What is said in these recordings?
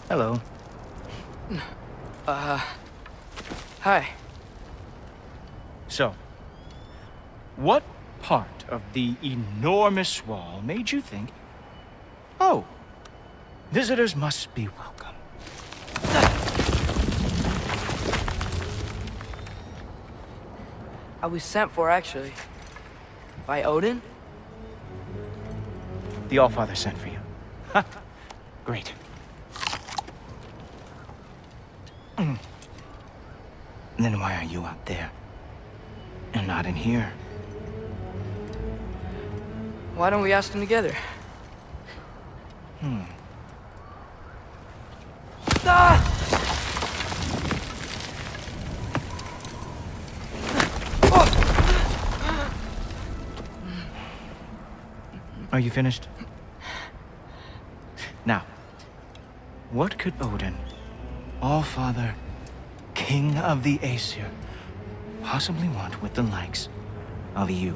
Hello. Hi. So, what part of the enormous wall made you think, oh, visitors must be welcome? I was sent for, actually. By Odin? The Allfather sent for you. Ha! Great. Then why are you out there? And not in here? Why don't we ask them together? Ah! Are you finished? Now, what could Odin, Allfather, King of the Aesir, possibly want with the likes of you?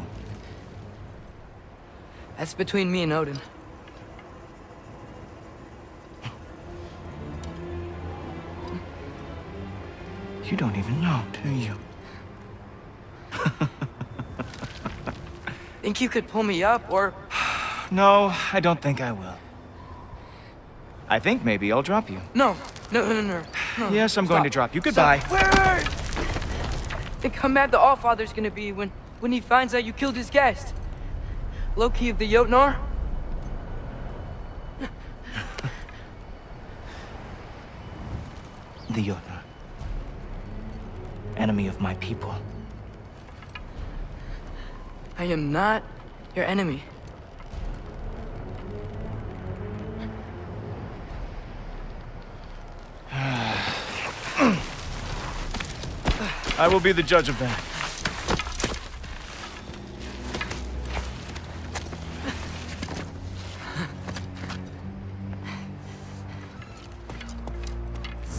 That's between me and Odin. You don't even know, do you? Think you could pull me up, or... No, I don't think I will. I think maybe I'll drop you. No. Yes, I'm going to drop you. Goodbye. Wait. Think how mad the Allfather's gonna be when he finds out you killed his guest. Loki of the Jotnar? The Jotnar. Enemy of my people. I am not your enemy. I will be the judge of that.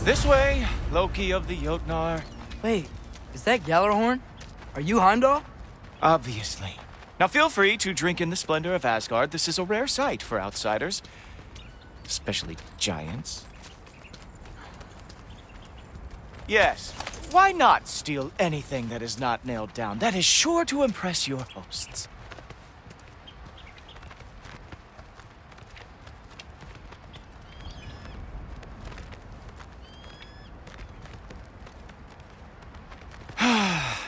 This way, Loki of the Jotnar. Wait, is that Gjallarhorn? Are you Heimdall? Obviously. Now feel free to drink in the splendor of Asgard. This is a rare sight for outsiders. Especially giants. Yes, why not steal anything that is not nailed down? That is sure to impress your hosts.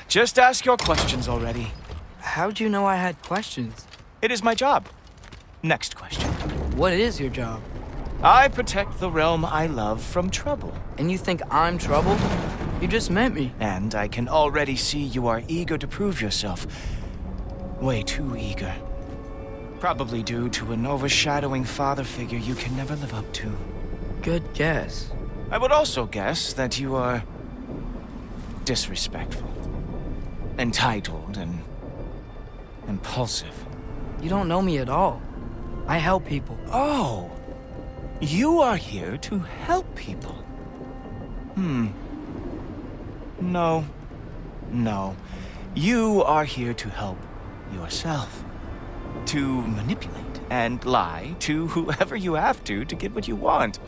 Just ask your questions already. How'd you know I had questions? It is my job. Next question. What is your job? I protect the realm I love from trouble. And you think I'm trouble? You just met me. And I can already see you are eager to prove yourself. Way too eager. Probably due to an overshadowing father figure you can never live up to. Good guess. I would also guess that you are disrespectful, entitled, and impulsive. You don't know me at all. I help people. Oh, you are here to help people. No. You are here to help yourself. To manipulate and lie to whoever you have to get what you want.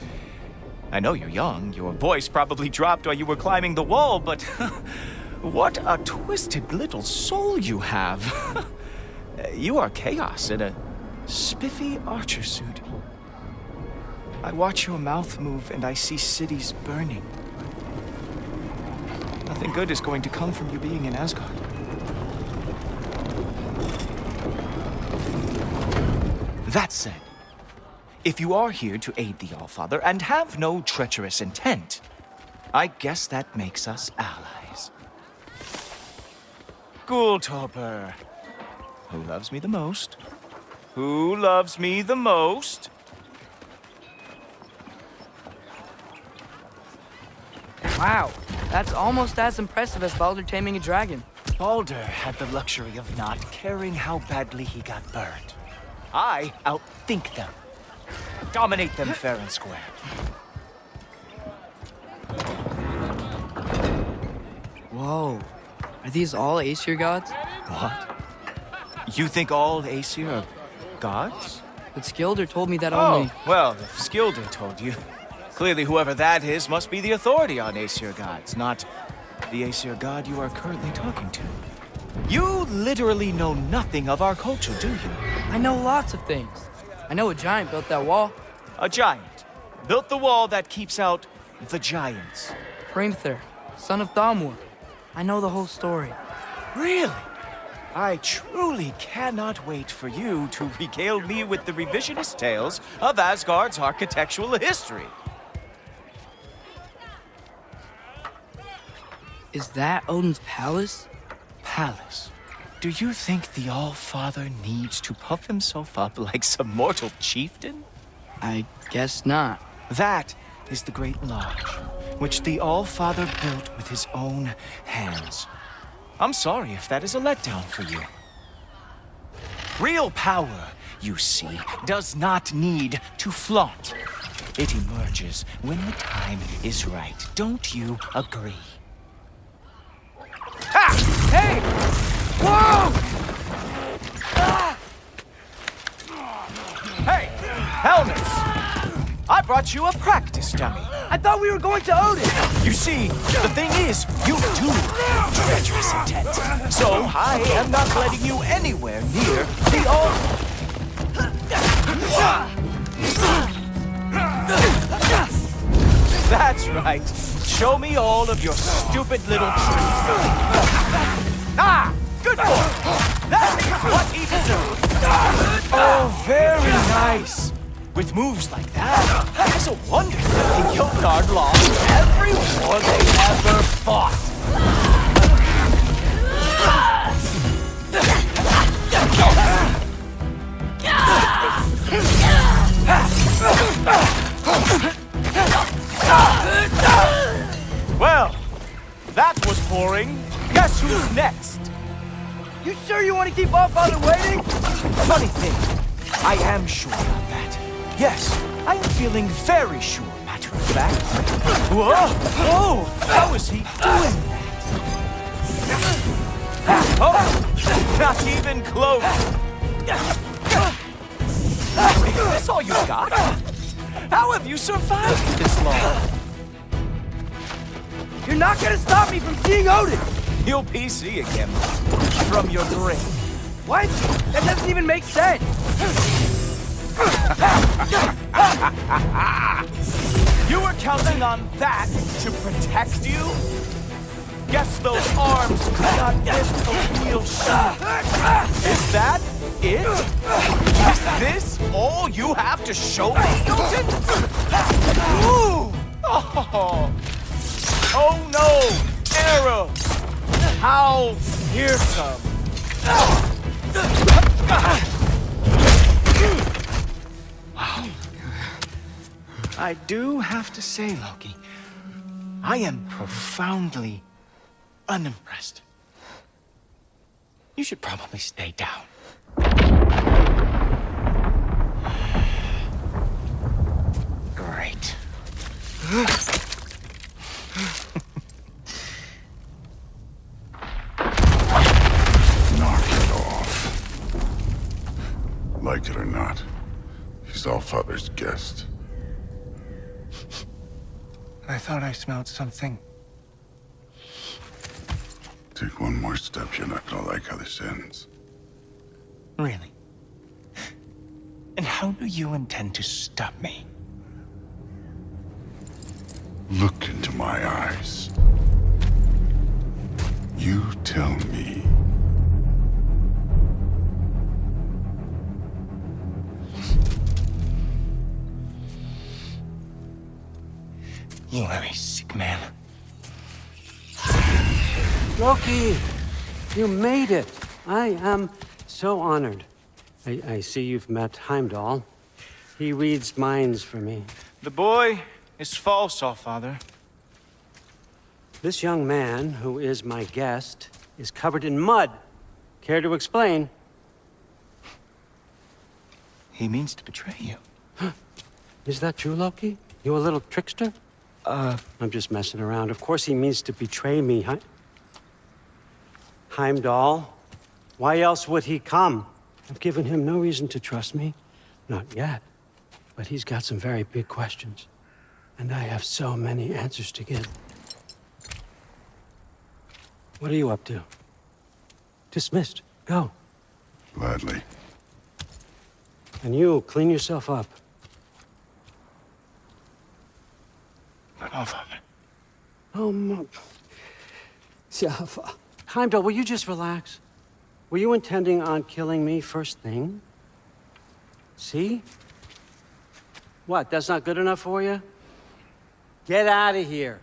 I know you're young. Your voice probably dropped while you were climbing the wall, but what a twisted little soul you have. You are chaos in a spiffy archer suit. I watch your mouth move and I see cities burning. Nothing good is going to come from you being in Asgard. That said, if you are here to aid the Allfather and have no treacherous intent, I guess that makes us allies. Gultoper. Who loves me the most? Who loves me the most? Wow, that's almost as impressive as Baldur taming a dragon. Baldur had the luxury of not caring how badly he got burned. I outthink them. Dominate them fair and square. Whoa, are these all Aesir gods? What? You think all Aesir are gods? But Skilder told me that Oh, only... well, if Skilder told you, Clearly, whoever that is must be the authority on Aesir gods, not the Aesir god you are currently talking to. You literally know nothing of our culture, do you? I know lots of things. I know a giant built that wall. A giant built the wall that keeps out the giants. Hrimthur, son of Thamur. I know the whole story. Really? I truly cannot wait for you to regale me with the revisionist tales of Asgard's architectural history. Is that Odin's palace? Palace? Do you think the All-Father needs to puff himself up like some mortal chieftain? I guess not. That is the Great Lodge, which the All-Father built with his own hands. I'm sorry if that is a letdown for you. Real power, you see, does not need to flaunt. It emerges when the time is right. Don't you agree? Ha! Hey! Whoa! Ah! Hey! Helmets! I brought you a practice dummy. I thought we were going to Odin! You see, the thing is, you do have treacherous intent. So I am not letting you anywhere near the altar. That's right. Show me all of your stupid little tricks. Ah! Good boy! That is what he deserves! Oh, very nice! With moves like that, it's a wonder that the Jotnar lost every war they ever fought. Well, that was boring. Guess who's next? You sure you want to keep All-Father waiting? Funny thing, I am sure of that. Yes, I am feeling very sure, matter of fact. Whoa! Whoa! How is he doing that? Oh! Not even close! Is this all you got? How have you survived this long? You're not gonna stop me from seeing Odin! You'll be seeing him from your grave. What? That doesn't even make sense! You were counting on that to protect you? Guess those arms could not lift a real shot. Is that it? Is this all you have to show me, Jotun? Ooh! Oh no! Arrow! How fearsome! Wow. I do have to say, Loki, I am profoundly unimpressed. You should probably stay down. Great. Knock it off. Like it or not, he's All-Father's guest. I thought I smelled something. Take one more step, you're not gonna like how this ends. Really? And how do you intend to stop me? Look into my eyes. You tell me. You are a sick man. Loki, you made it. I am so honored. I see you've met Heimdall. He reads minds for me. The boy is false, All-Father. This young man, who is my guest, is covered in mud. Care to explain? He means to betray you. Is that true, Loki? You a little trickster? I'm just messing around. Of course he means to betray me. Heimdall, why else would he come? I've given him no reason to trust me. Not yet. But he's got some very big questions. And I have so many answers to give. What are you up to? Dismissed. Go. Gladly. And you, clean yourself up. No, Father. Oh, Heimdall, will you just relax? Were you intending on killing me first thing? See? What, that's not good enough for you? Get out of here.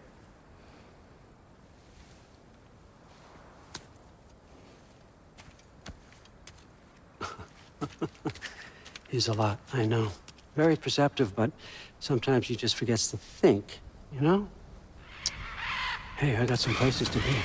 He's a lot, I know. Very perceptive, but sometimes he just forgets to think, you know? Hey, I got some places to be.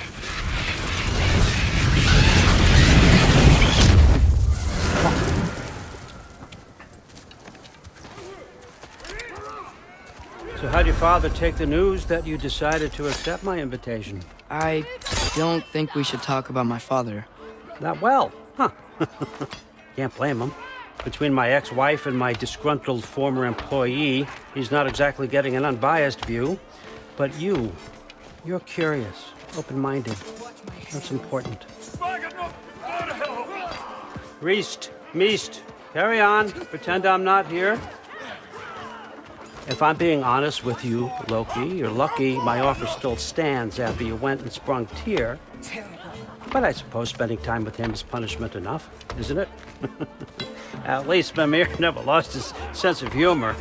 So how'd your father take the news that you decided to accept my invitation? I don't think we should talk about my father. Not well, huh? Can't blame him. Between my ex-wife and my disgruntled former employee, he's not exactly getting an unbiased view. But you're curious, open-minded. That's important. Meest, carry on. Pretend I'm not here. If I'm being honest with you, Loki, you're lucky my offer still stands after you went and sprung Tyr. But I suppose spending time with him is punishment enough, isn't it? At least Mimir never lost his sense of humor.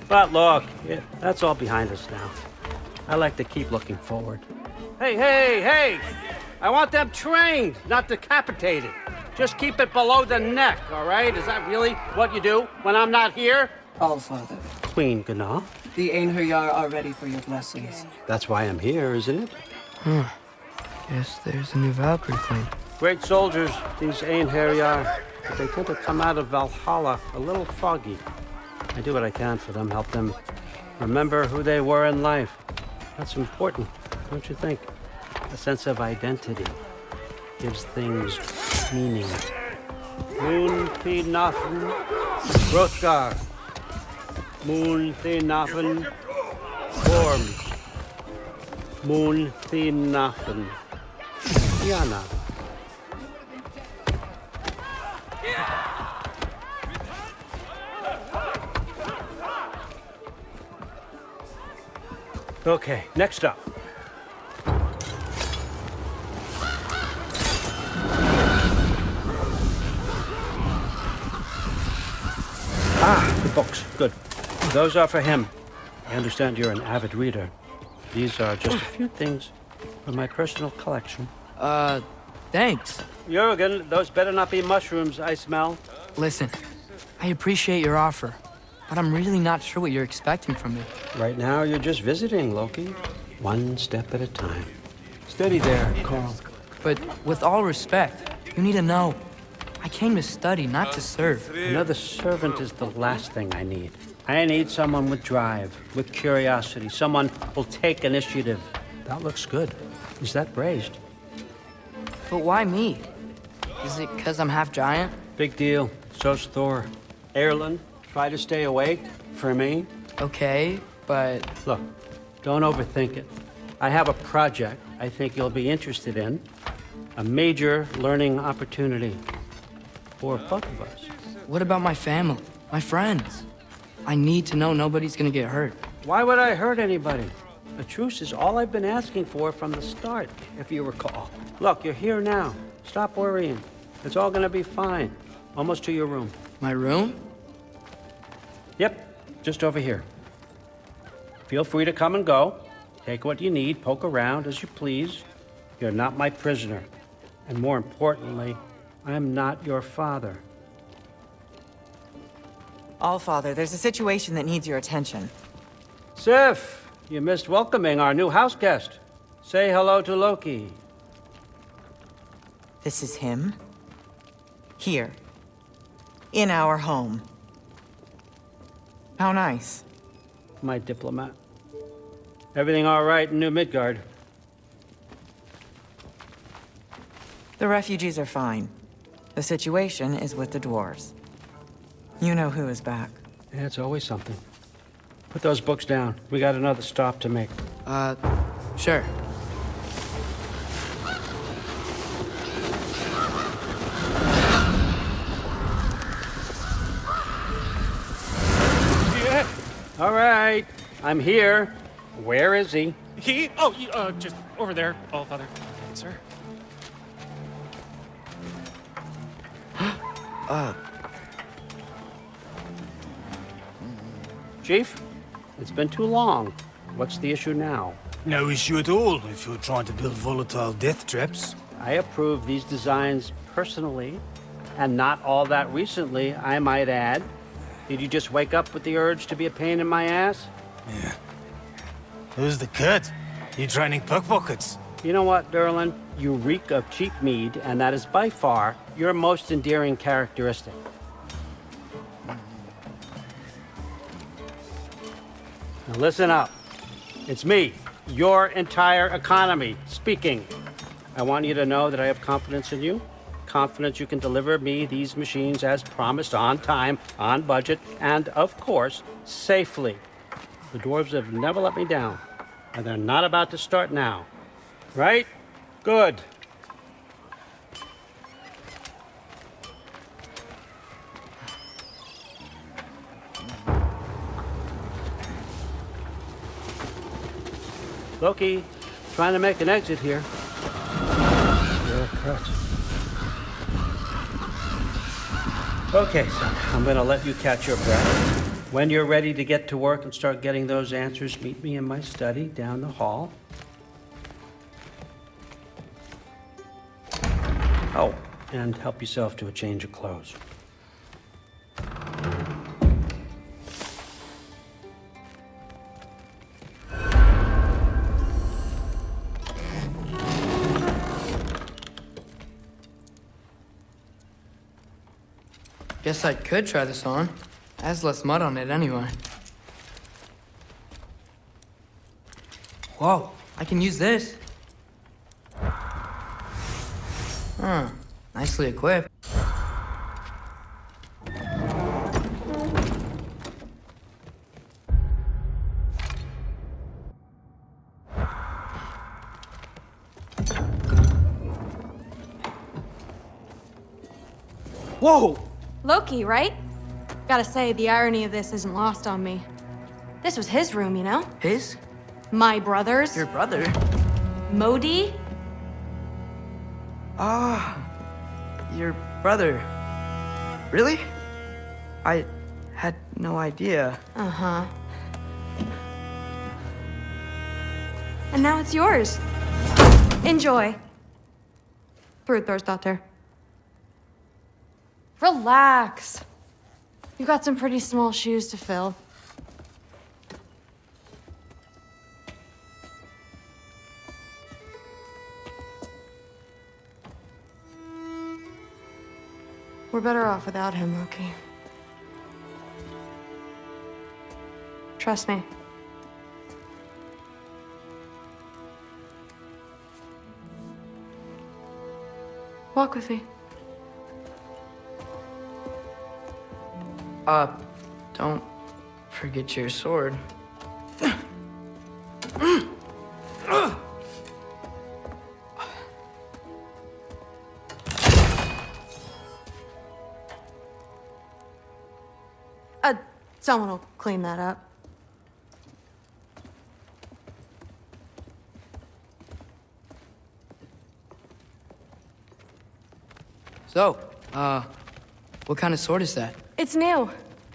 But look, that's all behind us now. I like to keep looking forward. Hey! I want them trained, not decapitated. Just keep it below the neck, all right? Is that really what you do when I'm not here? Allfather, Queen Gná. the Einherjar are ready for your blessings. That's why I'm here, isn't it? Guess there's a new Valkyrie claim. Great soldiers, these Einherjar. But they tend to come out of Valhalla a little foggy. I do what I can for them, help them remember who they were in life. That's important, don't you think? A sense of identity gives things meaning. Moon Thinafen, Hrothgar. Moon Thinafen, Worms. Moon Thinafen, Yana. Okay, next up. The books. Good. Those are for him. I understand you're an avid reader. These are just a few things from my personal collection. Thanks. Jurgen, those better not be mushrooms I smell. Listen, I appreciate your offer, but I'm really not sure what you're expecting from me. Right now, you're just visiting, Loki. One step at a time. Steady there, Carl. But with all respect, you need to know, I came to study, not to serve. Another servant is the last thing I need. I need someone with drive, with curiosity, someone who'll take initiative. That looks good. Is that braised? But why me? Is it because I'm half giant? Big deal. So's Thor. Erlen, try to stay awake for me. Okay, but... Look, don't overthink it. I have a project I think you'll be interested in. A major learning opportunity for both of us. What about my family? My friends? I need to know nobody's gonna get hurt. Why would I hurt anybody? A truce is all I've been asking for from the start, if you recall. Look, you're here now. Stop worrying. It's all gonna be fine. Almost to your room. My room? Yep, just over here. Feel free to come and go. Take what you need, poke around as you please. You're not my prisoner. And more importantly, I'm not your father. Allfather, there's a situation that needs your attention. Sif, you missed welcoming our new house guest. Say hello to Loki. This is him. Here. In our home. How nice. My diplomat. Everything all right in New Midgard? The refugees are fine. The situation is with the dwarves. You know who is back. Yeah, it's always something. Put those books down. We got another stop to make. Sure. All right, I'm here. Where is he? Just over there, All Father. Sir. Chief, it's been too long. What's the issue now? No issue at all if you're trying to build volatile death traps. I approve these designs personally, and not all that recently, I might add. Did you just wake up with the urge to be a pain in my ass? Yeah. Who's the cut? You training pickpockets? You know what, Derlin? You reek of cheap mead, and that is by far your most endearing characteristic. Now listen up. It's me, your entire economy, speaking. I want you to know that I have confidence in you. Confidence you can deliver me these machines as promised, on time, on budget, and, of course, safely. The dwarves have never let me down, and they're not about to start now. Right? Good. Loki, trying to make an exit here. You're a crutch. Okay, son, I'm gonna let you catch your breath. When you're ready to get to work and start getting those answers, meet me in my study down the hall. Oh, and help yourself to a change of clothes. Guess I could try this on. It has less mud on it anyway. Whoa, I can use this. Nicely equipped. Whoa! Loki, right? Gotta say, the irony of this isn't lost on me. This was his room, you know? His? My brother's. Your brother? Modi? Ah, your brother. Really? I had no idea. Uh-huh. And now it's yours. Enjoy. Brudthor's Relax. You've got some pretty small shoes to fill. We're better off without him, Loki. Trust me. Walk with me. Don't forget your sword. Someone will clean that up. So, what kind of sword is that? It's new.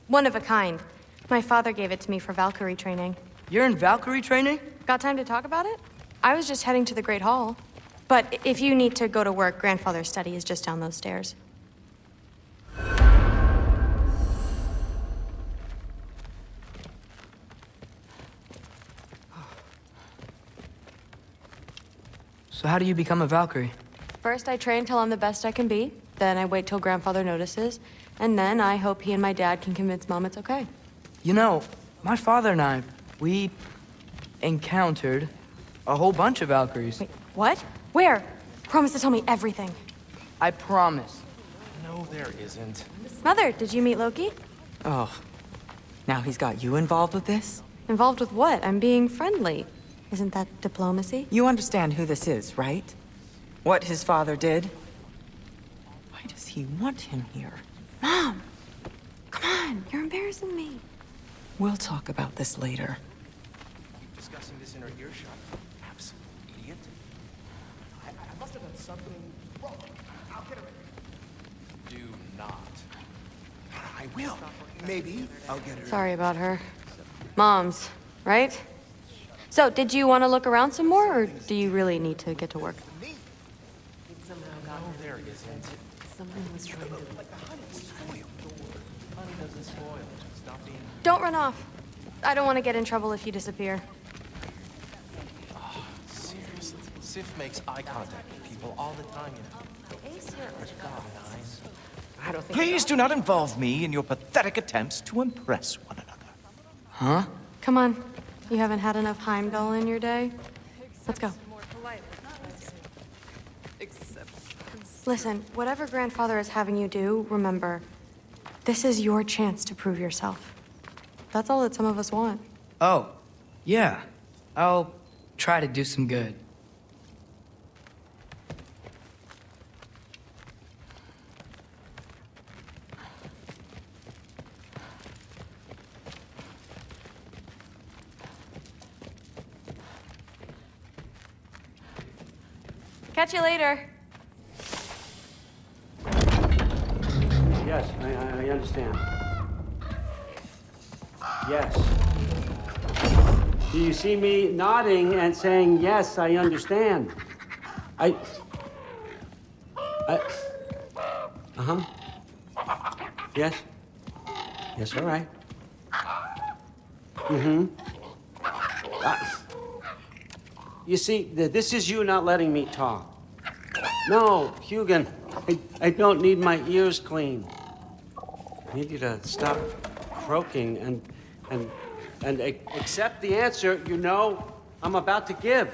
One of a kind. My father gave it to me for Valkyrie training. You're in Valkyrie training? Got time to talk about it? I was just heading to the Great Hall. But if you need to go to work, Grandfather's study is just down those stairs. So how do you become a Valkyrie? First, I train till I'm the best I can be. Then I wait till Grandfather notices. And then I hope he and my dad can convince Mom it's okay. You know, my father and I, we encountered a whole bunch of Valkyries. Wait, what? Where? Promise to tell me everything. I promise. No, there isn't. Mother, did you meet Loki? Oh, now he's got you involved with this? Involved with what? I'm being friendly. Isn't that diplomacy? You understand who this is, right? What his father did? Why does he want him here? Mom! Come on, you're embarrassing me. We'll talk about this later. Discussing this in her earshot. Absolute idiot. I must have done something wrong. I'll get her in. Do not. I will. Maybe I'll get her. Sorry about her. Moms, right? So, did you want to look around some more, or do you really need to get to work? There isn't. Someone was trying to... Don't run off. I don't want to get in trouble if you disappear. Oh, seriously. Sif makes eye contact with people all the time, you know. I don't think... Please do not involve me in your pathetic attempts to impress one another. Huh? Come on. You haven't had enough Heimdall in your day? Let's go. Listen, whatever grandfather is having you do, remember, this is your chance to prove yourself. That's all that some of us want. Oh, yeah. I'll try to do some good. Catch you later. Yes, I understand. Yes. Do you see me nodding and saying, yes, I understand? Uh-huh. Yes. Yes, all right. Mm-hmm. You see, this is you not letting me talk. No, Hugin, I don't need my ears cleaned. I need you to stop croaking and accept the answer you know I'm about to give.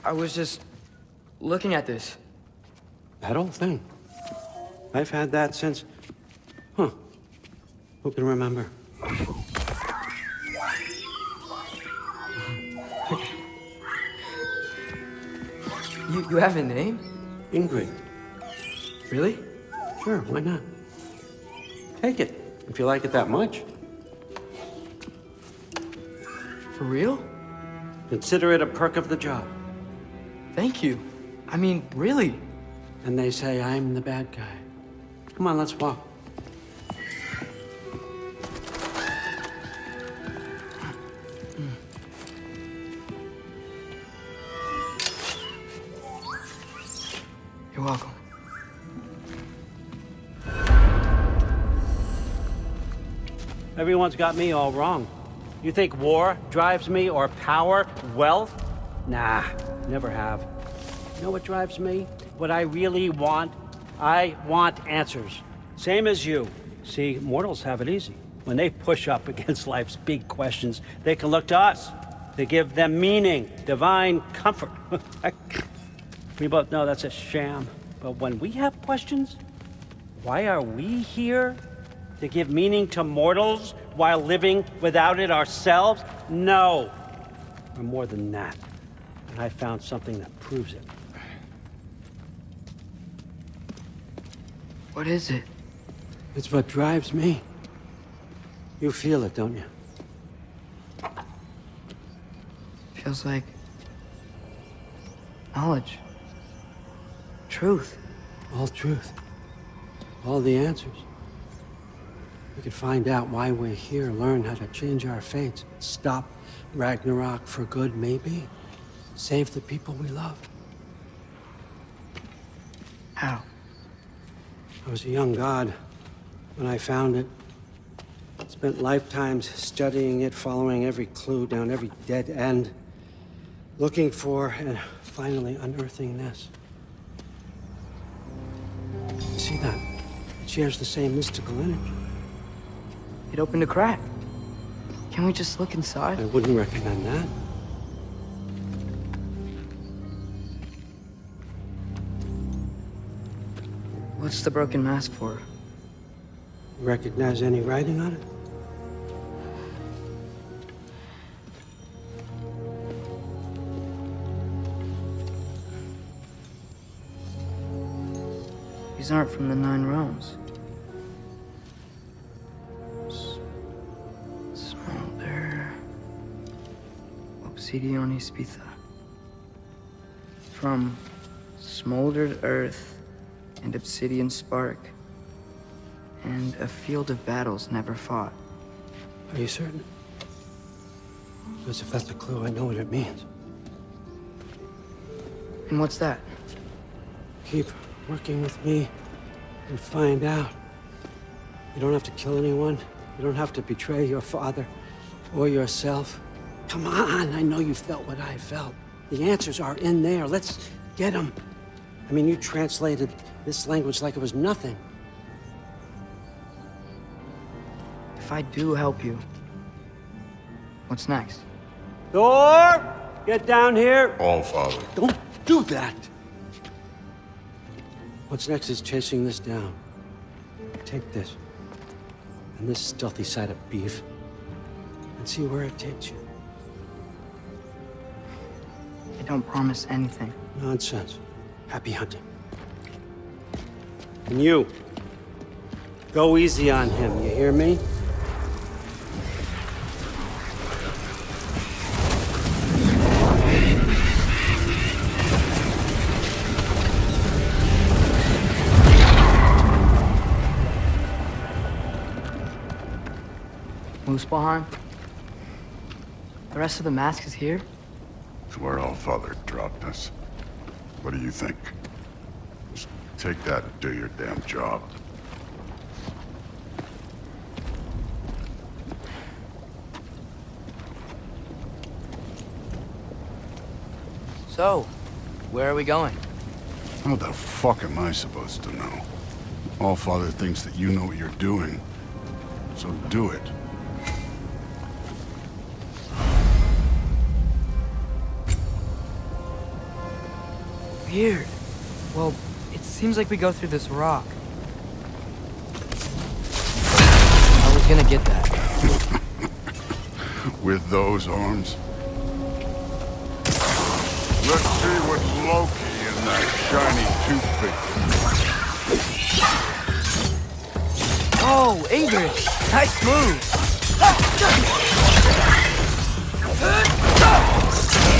I was just looking at this. That old thing. I've had that since... Huh. Who can remember? You have a name? Ingrid. Really? Sure, why not? Take it, if you like it that much. For real? Consider it a perk of the job. Thank you. I mean, really. And they say I'm the bad guy. Come on, let's walk. You're welcome. Everyone's got me all wrong. You think war drives me, or power, wealth? Nah, never have. You know what drives me? What I really want? I want answers. Same as you. See, mortals have it easy. When they push up against life's big questions, they can look to us to give them meaning, divine comfort. We both know that's a sham. But when we have questions, why are we here? To give meaning to mortals while living without it ourselves? No. We're more than that. And I found something that proves it. What is it? It's what drives me. You feel it, don't you? Feels like knowledge. Truth. All truth. All the answers. We could find out why we're here, learn how to change our fates, stop Ragnarok for good, maybe. Save the people we love. How? I was a young god when I found it. Spent lifetimes studying it, following every clue down every dead end, looking for and finally unearthing this. See that? It shares the same mystical energy. It opened a crack. Can we just look inside? I wouldn't recommend that. What's the broken mask for? Recognize any writing on it? These aren't from the Nine Realms. Smolder... Obsidione Spitha. From smoldered earth and obsidian spark, and a field of battles never fought. Are you certain? Because if that's a clue, I know what it means. And what's that? Keep working with me and find out. You don't have to kill anyone. You don't have to betray your father or yourself. Come on, I know you felt what I felt. The answers are in there. Let's get them. I mean, you translated this language like it was nothing. If I do help you, what's next? Thor! Get down here! All Father. Don't do that! What's next is chasing this down. Take this, and this stealthy side of beef, and see where it takes you. I don't promise anything. Nonsense. Happy hunting. And you, go easy on him, you hear me? Muspelheim? The rest of the mask is here? It's where All Father dropped us. What do you think? Just take that and do your damn job. So, where are we going? How the fuck am I supposed to know? All Father thinks that you know what you're doing. So do it. Weird. Well, it seems like we go through this rock. I was gonna get that. With those arms? Let's see what Loki and that shiny toothpick. Oh, Ingrid! Nice move!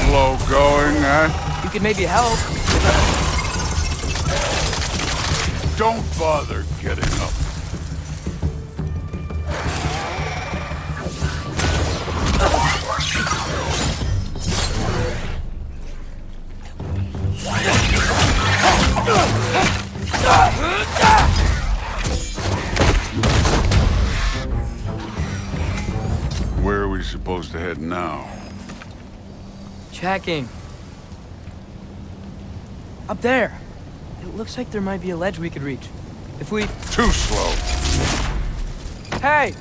Slow going, eh? You could maybe help. Don't bother getting up. Where are we supposed to head now? Checking. Up there. It looks like there might be a ledge we could reach. If we... Too slow. Hey!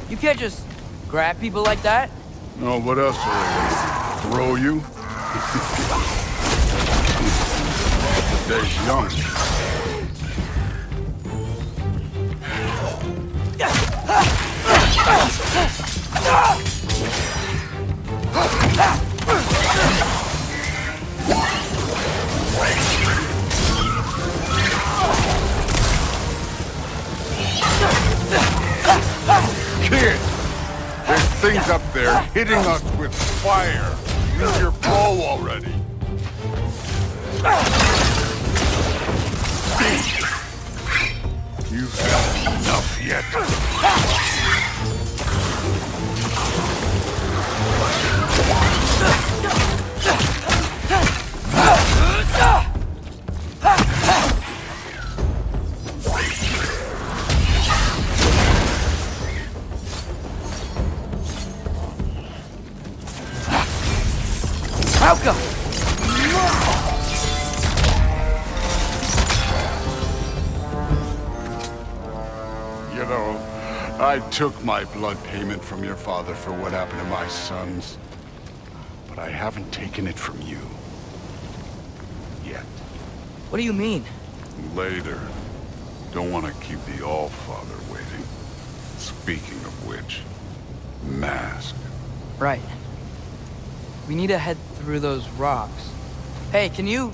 You can't just grab people like that. No, what else will they do? Throw you? The day's young. Kid! There's things up there hitting us with fire. Use your bow already. You've had enough yet. Malcolm! You know, I took my blood payment from your father for what happened to my sons. But I haven't taken it from you. Yet. What do you mean? Later. Don't want to keep the Allfather waiting. Speaking of which, mask. Right. We need to head through those rocks. Hey, can you...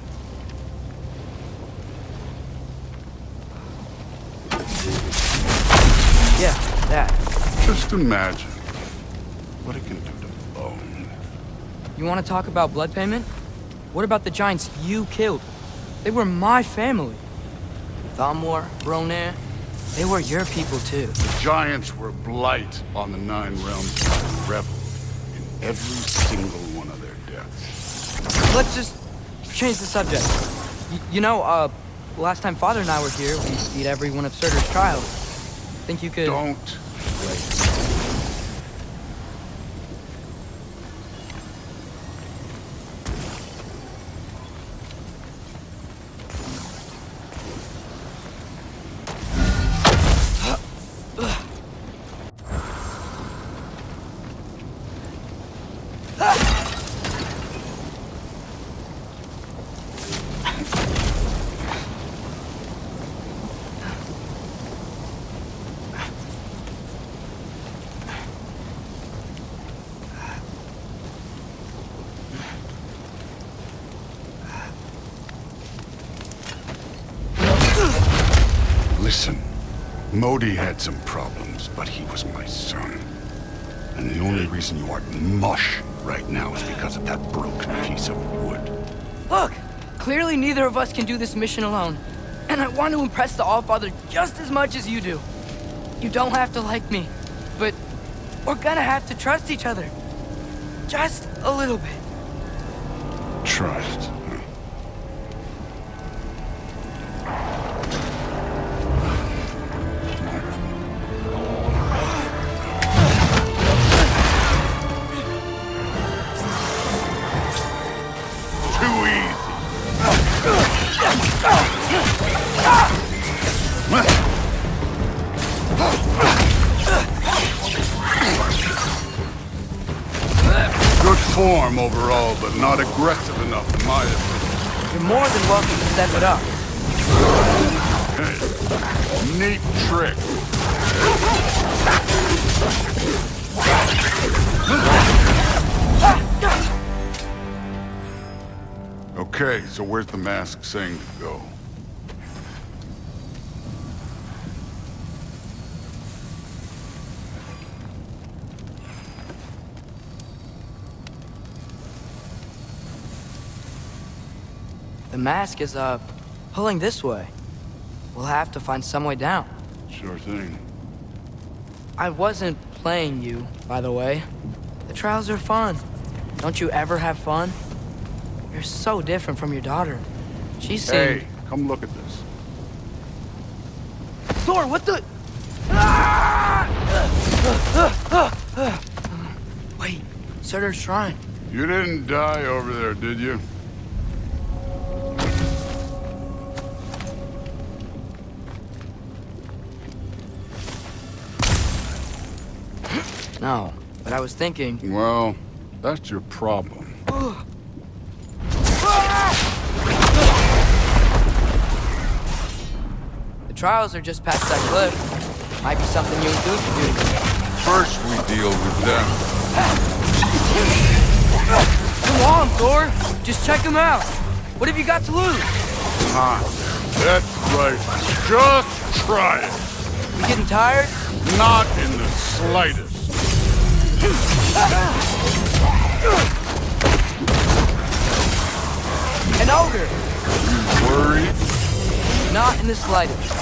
Yeah, that. Just imagine what it can do to bone. You want to talk about blood payment? What about the giants you killed? They were my family. Thamor, Bronir, they were your people too. The giants were blight on the 9 realms and reveled in every single one of their deaths. Let's just change the subject. You know, last time Father and I were here, we beat every one of Surtur's trials. Think you could... Don't wait. Listen, Modi had some problems, but he was my son. And the only reason you aren't mush right now is because of that broken piece of wood. Look! Clearly neither of us can do this mission alone. And I want to impress the Allfather just as much as you do. You don't have to like me, but we're gonna have to trust each other. Just a little bit. Trust. Good form overall, but not aggressive enough in my opinion. You're more than welcome to step it up. Hey, neat trick. Okay, so where's the mask saying to go? The mask is, pulling this way. We'll have to find some way down. Sure thing. I wasn't playing you, by the way. The trials are fun. Don't you ever have fun? You're so different from your daughter. She seemed... Hey, come look at this. Thor, what the... Wait, Surtur's shrine. You didn't die over there, did you? No, but I was thinking... Well, that's your problem. The trials are just past that cliff. Might be something you and Duke can do. First we deal with them. Come on, Thor! Just check them out! What have you got to lose? Ah, that's right. Just try it. You getting tired? Not in the slightest. An ogre! You worried? Not in the slightest.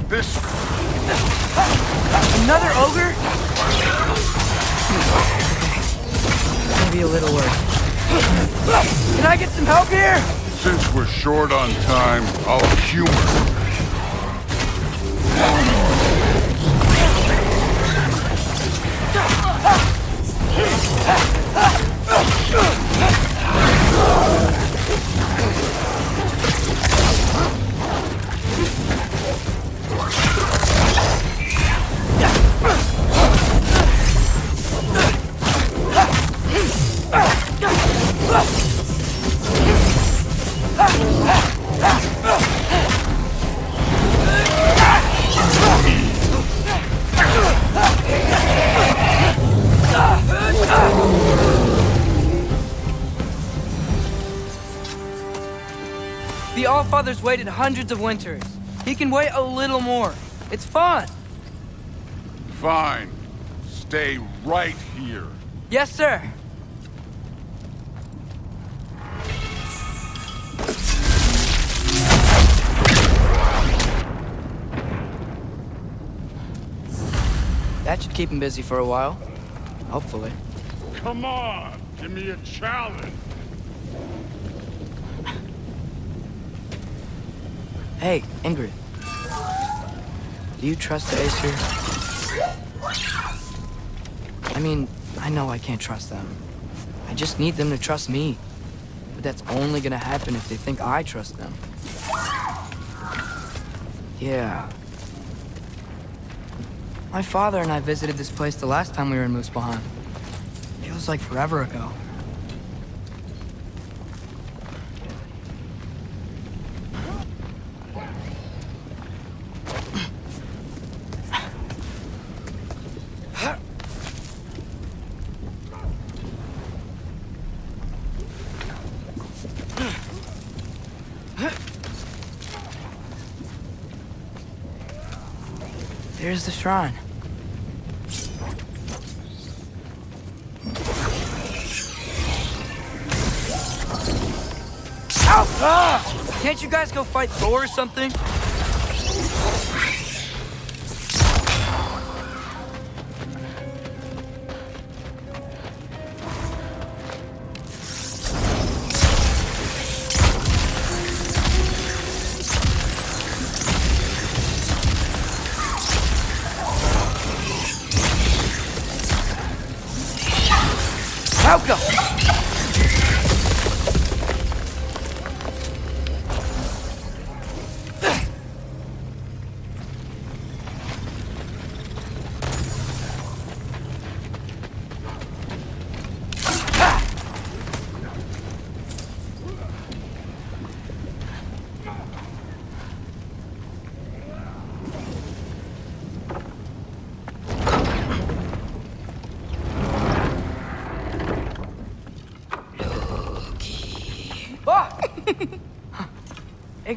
This... Another ogre? Maybe a little worse. Can I get some help here? Since we're short on time, I'll humor. Allfather's waited hundreds of winters. He can wait a little more. It's fun. Fine. Stay right here. Yes, sir. That should keep him busy for a while. Hopefully. Come on! Give me a challenge! Hey, Ingrid. Do you trust the Aesir? I mean, I know I can't trust them. I just need them to trust me. But that's only gonna happen if they think I trust them. Yeah. My father and I visited this place the last time we were in Muspelheim. Feels like forever ago. There's the shrine. Ow! Ah! Can't you guys go fight Thor or something? Malcolm!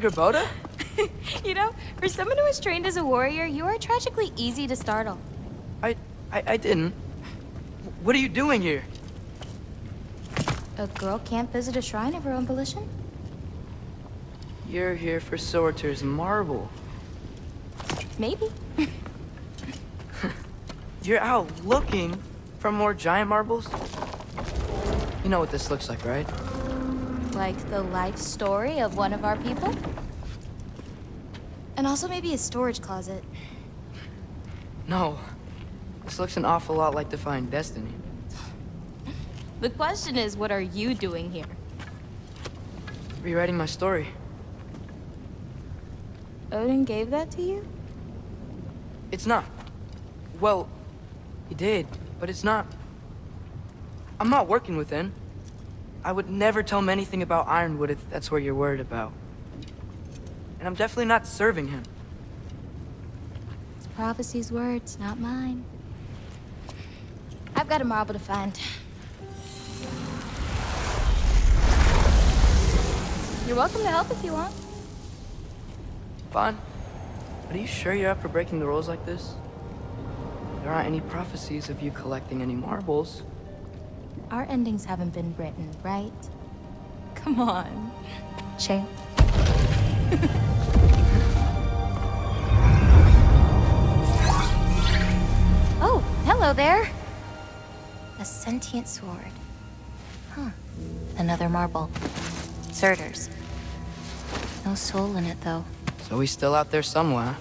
Boda? You know, for someone who was trained as a warrior, you are tragically easy to startle. I didn't. What are you doing here? A girl can't visit a shrine of her own volition? You're here for Sorter's marble. Maybe. You're out looking for more giant marbles? You know what this looks like, right? Like the life story of one of our people? And also maybe a storage closet. No. This looks an awful lot like Defying Destiny. The question is, what are you doing here? Rewriting my story. Odin gave that to you? It's not. Well, he did, but it's not. I'm not working with him. I would never tell him anything about Ironwood if that's what you're worried about. And I'm definitely not serving him. It's prophecy's words, not mine. I've got a marble to find. You're welcome to help if you want. Fine. But are you sure you're up for breaking the rules like this? There aren't any prophecies of you collecting any marbles. Our endings haven't been written, right? Come on, champ. Oh, hello there. A sentient sword. Huh. Another marble. Surtur's. No soul in it, though. So he's still out there somewhere.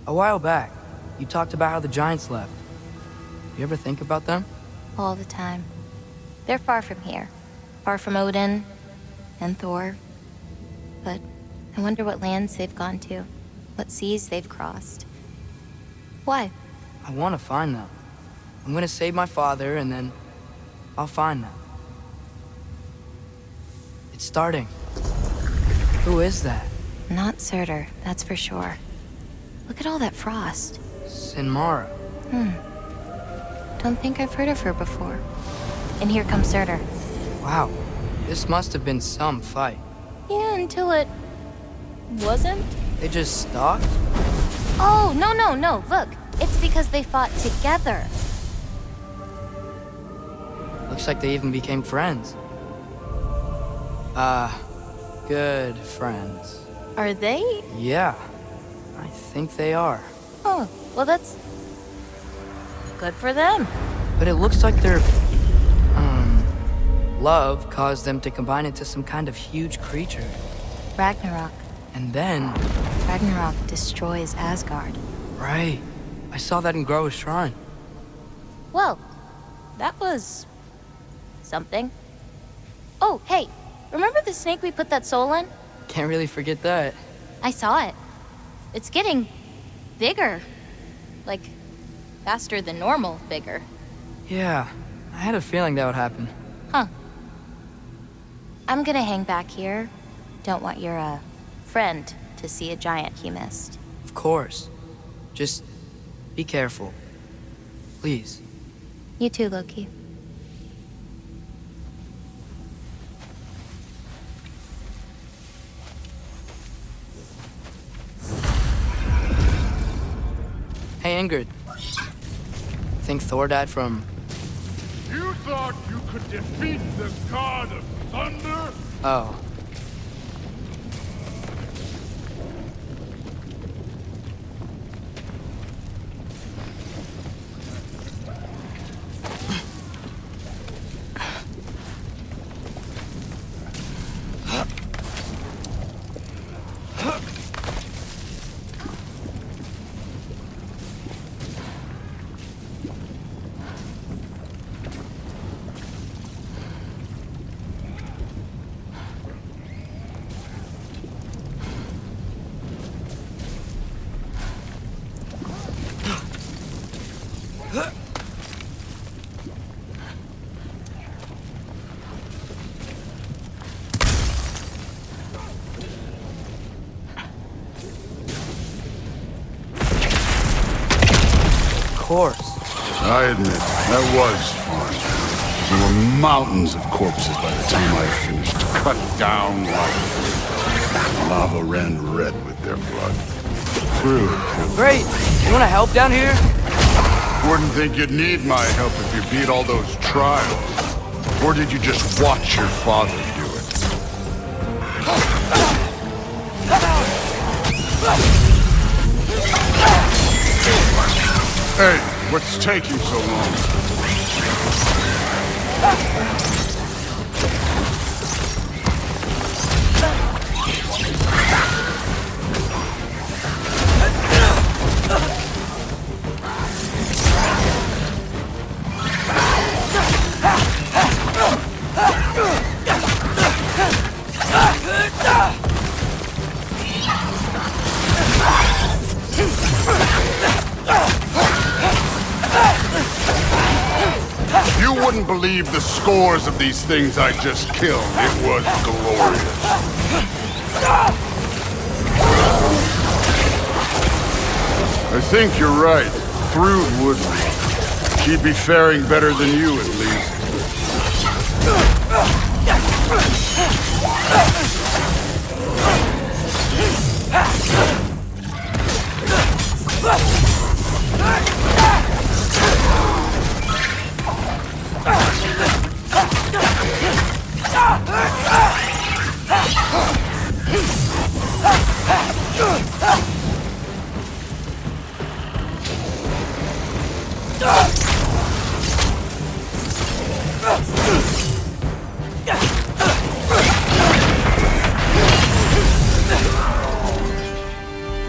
A while back, you talked about how the giants left. You ever think about them? All the time. They're far from here. Far from Odin and Thor. But I wonder what lands they've gone to. What seas they've crossed. Why? I want to find them. I'm gonna save my father, and then I'll find them. It's starting. Who is that? Not Surtur, that's for sure. Look at all that frost. Sinmara. Don't think I've heard of her before. And here comes Surtur. Wow. This must have been some fight. Yeah, until it wasn't. They just stopped? Oh, no. Look, it's because they fought together. Looks like they even became friends. Good friends. Are they? Yeah, I think they are. Oh, well, that's good for them. But it looks like their, love caused them to combine into some kind of huge creature. Ragnarok. And then... Ragnarok destroys Asgard. Right. I saw that in Groa's shrine. Well, that was... something. Oh, hey, remember the snake we put that soul in? Can't really forget that. I saw it. It's getting bigger. Like, faster than normal bigger. Yeah, I had a feeling that would happen. Huh. I'm gonna hang back here. Don't want your, friend to see a giant he missed. Of course. Just be careful. Please. You too, Loki. Hey, Ingrid. Think Thor died from... You thought you could defeat the god of thunder? Oh. Of course. I admit, that was fun. There were mountains of corpses by the time I finished. Cut down like lava ran red with their blood. True. Great. You want to help down here? Wouldn't think you'd need my help if you beat all those trials. Or did you just watch your father do it? Hey, what's taking so long? You wouldn't believe the scores of these things I just killed. It was glorious. I think you're right. Thrud would. She'd be faring better than you, at least.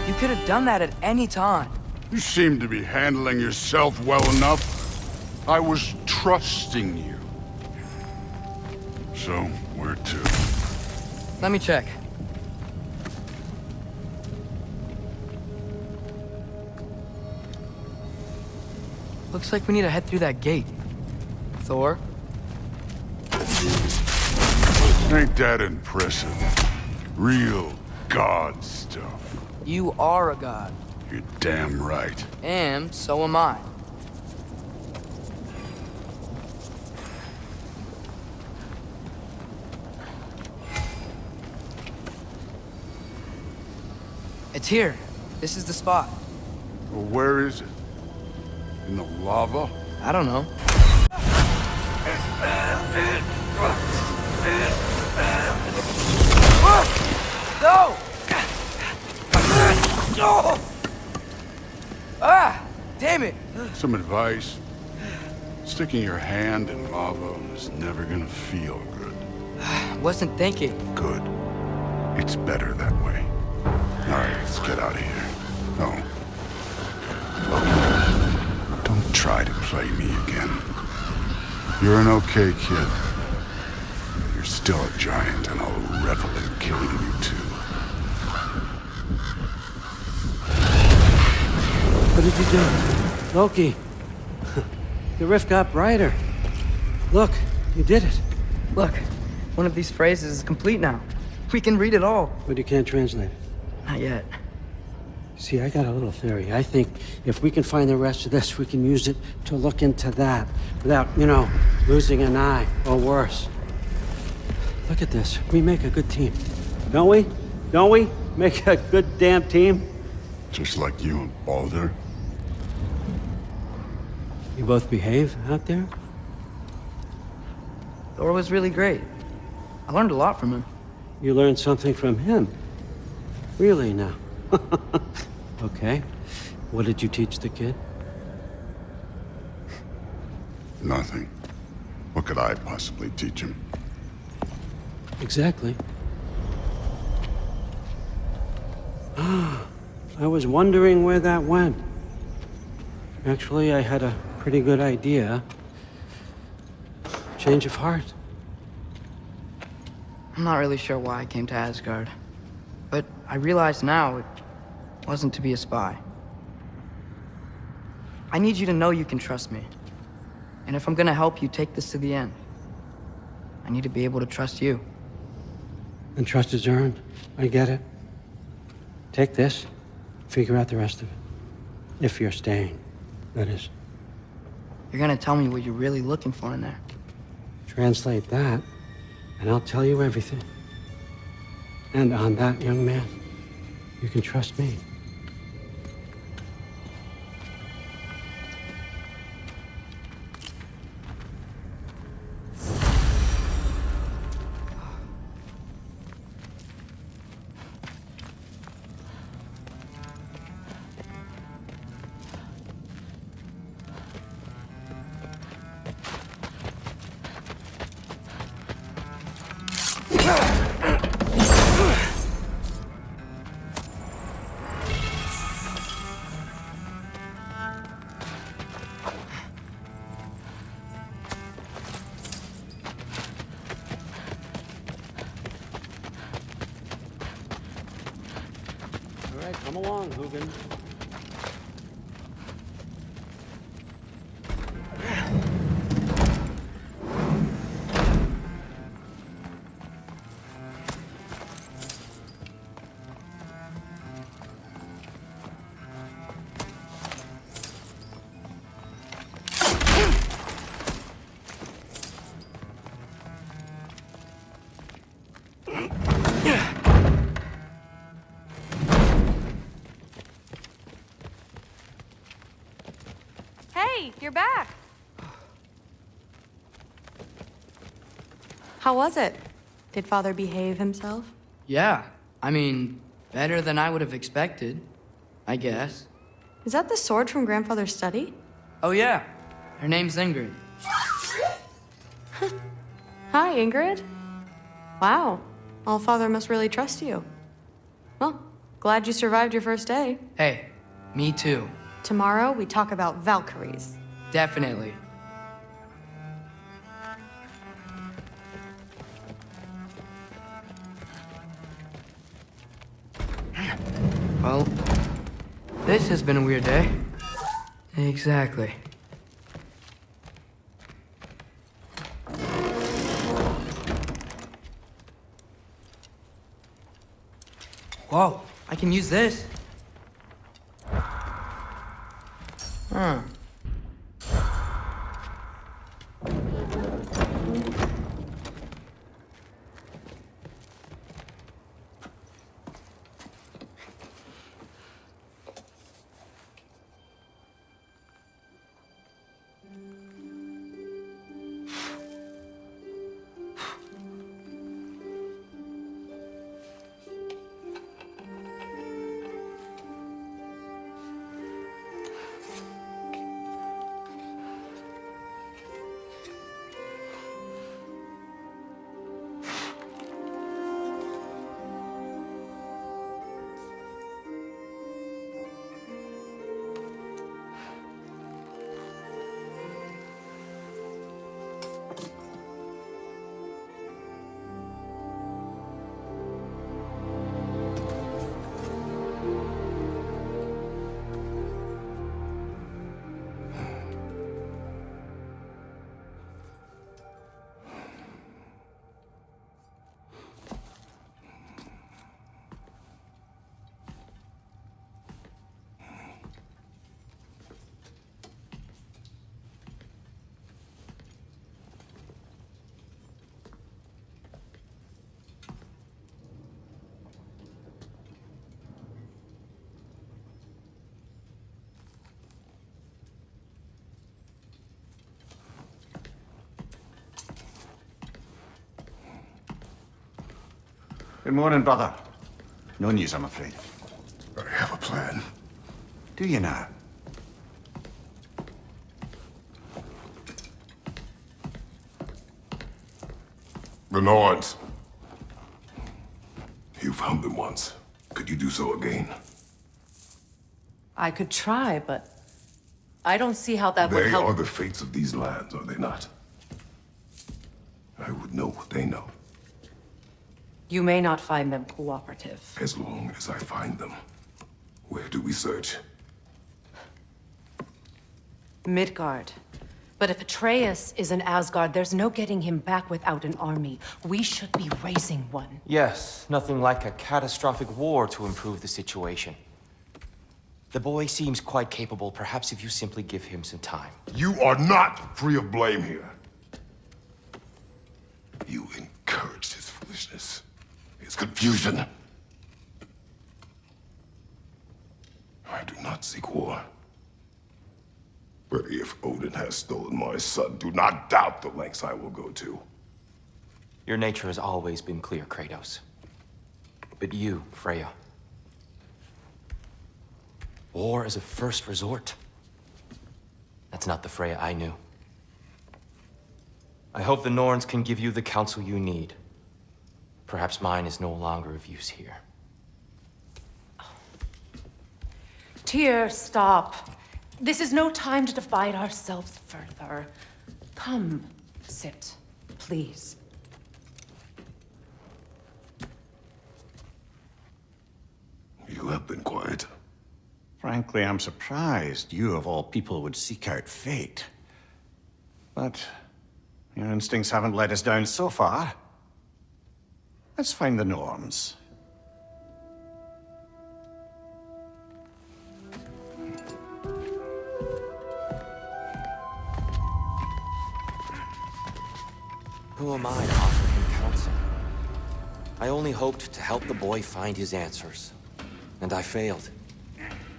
You could have done that at any time. You seem to be handling yourself well enough. I was trusting you. So, where to? Let me check. Looks like we need to head through that gate. Thor? Ain't that impressive? Real god stuff. You are a god. You're damn right. And so am I. It's here. This is the spot. Well, where is it? In the lava? I don't know. No! No! Ah! Damn it! Some advice. Sticking your hand in lava is never gonna feel good. Wasn't thinking. Good. It's better that way. All right, let's get out of here. No. Look, don't try to play me again. You're an okay kid. You're still a giant, and I'll revel in killing you too. What did you do? Loki. The rift got brighter. Look, you did it. Look, one of these phrases is complete now. We can read it all. But you can't translate it. Not yet. See, I got a little theory. I think if we can find the rest of this, we can use it to look into that without, losing an eye or worse. Look at this. We make a good team. Don't we? Don't we? Make a good damn team? Just like you and Baldur. You both behave out there? Thor was really great. I learned a lot from him. You learned something from him? Really now? Okay. What did you teach the kid? Nothing. What could I possibly teach him? Exactly. I was wondering where that went. Actually, I had a pretty good idea. Change of heart. I'm not really sure why I came to Asgard. But I realize now it wasn't to be a spy. I need you to know you can trust me. And if I'm gonna help you take this to the end, I need to be able to trust you. And trust is earned. I get it. Take this, figure out the rest of it. If you're staying, that is. You're gonna tell me what you're really looking for in there. Translate that, and I'll tell you everything. And on that, young man, you can trust me. All right, come along, Hugin. Hey, you're back. How was it? Did Father behave himself? Yeah, I mean, better than I would have expected, I guess. Is that the sword from Grandfather's study? Oh yeah, her name's Ingrid. Hi, Ingrid. Wow, Allfather must really trust you. Well, glad you survived your first day. Hey, me too. Tomorrow, we talk about Valkyries. Definitely. Well, this has been a weird day. Exactly. Whoa, I can use this. Huh. Good morning, brother. No news, I'm afraid. I have a plan. Do you now? The Nords. You found them once. Could you do so again? I could try, but I don't see how that would They help. are the fates of these lands, are they not? I would know what they know, You may not find them cooperative. as long as I find them. Where do we search? Midgard. But if Atreus is in Asgard, there's no getting him back without an army. We should be raising one. Yes, nothing like a catastrophic war to improve the situation. The boy seems quite capable. Perhaps if you simply give him some time. You are not free of blame here. You encouraged his foolishness, his confusion. I do not seek war. But if Odin has stolen my son, do not doubt the lengths I will go to. Your nature has always been clear, Kratos. But you, Freya. War is a first resort. That's not the Freya I knew. I hope the Norns can give you the counsel you need. Perhaps mine is no longer of use here. Tyr, stop. This is no time to divide ourselves further. Come, sit, please. You have been quiet. Frankly, I'm surprised you, of all people, would seek out fate. But your instincts haven't let us down so far. Let's find the Norns. Who am I to offer him counsel? I only hoped to help the boy find his answers. And I failed.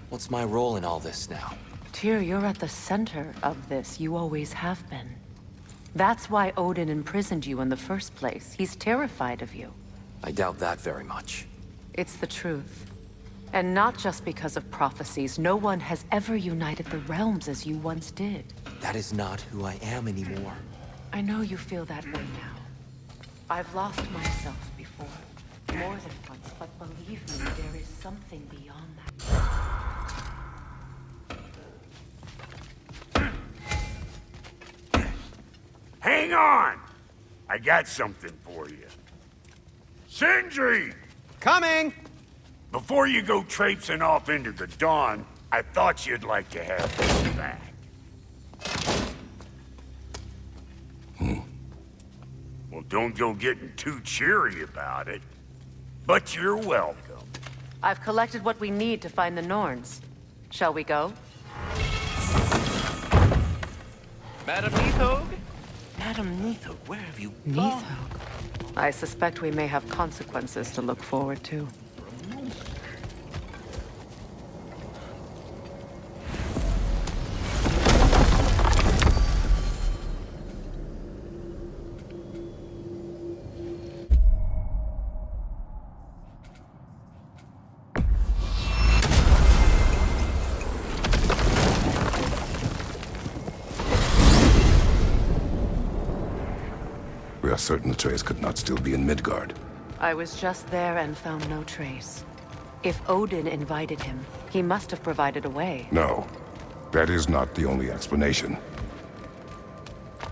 What's my role in all this now? Tyr, you're at the center of this. You always have been. That's why Odin imprisoned you in the first place. He's terrified of you. I doubt that very much. It's the truth. And not just because of prophecies. No one has ever united the realms as you once did. That is not who I am anymore. I know you feel that way now. I've lost myself before. More than once, but believe me, there is something beyond that. Hang on! I got something for you. Sindri! Coming! Before you go traipsing off into the dawn, I thought you'd like to have this back. Well, don't go getting too cheery about it. But you're welcome. I've collected what we need to find the Norns. Shall we go? Madam Neathog? Madam Neathog, where have you Neathog? I suspect we may have consequences to look forward to. We are certain Atreus could not still be in Midgard. I was just there and found no trace. If Odin invited him, he must have provided a way. No, that is not the only explanation.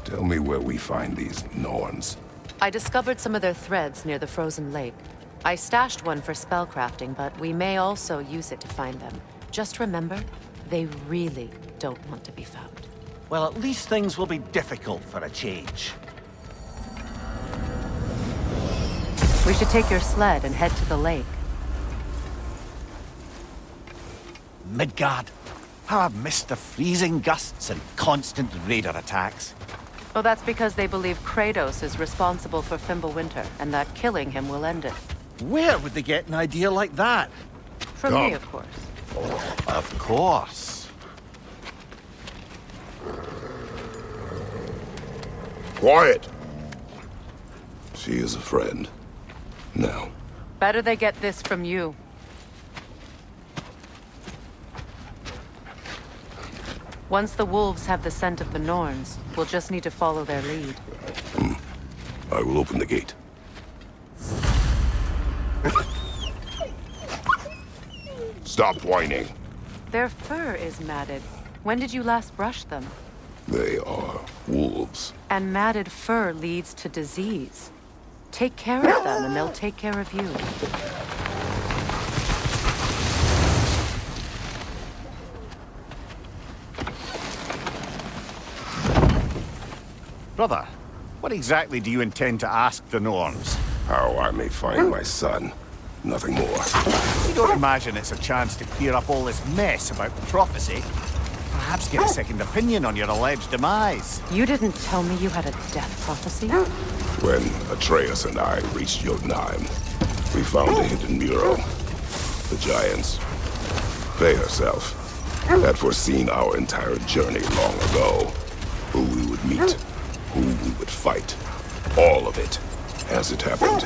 Tell me where we find these Norns. I discovered some of their threads near the frozen lake. I stashed one for spellcrafting, but we may also use it to find them. Just remember, they really don't want to be found. Well, at least things will be difficult for a change. We should take your sled and head to the lake. Midgard. How I've missed the freezing gusts and constant raider attacks. Oh, that's because they believe Kratos is responsible for Fimbulwinter, and that killing him will end it. Where would they get an idea like that? From me, of course. Of course. Quiet! She is a friend. Now, Better they get this from you. Once the wolves have the scent of the Norns, we'll just need to follow their lead. I will open the gate. Stop whining. Their fur is matted. When did you last brush them? They are wolves. And matted fur leads to disease. Take care of them, and they'll take care of you. Brother, what exactly do you intend to ask the Norns? How I may find my son. Nothing more. You don't imagine it's a chance to clear up all this mess about the prophecy? Perhaps get a second opinion on your alleged demise. You didn't tell me you had a death prophecy? When Atreus and I reached Jotunheim, we found a hidden mural. The giants, Faye herself, had foreseen our entire journey long ago. Who we would meet, who we would fight. All of it, as it happened.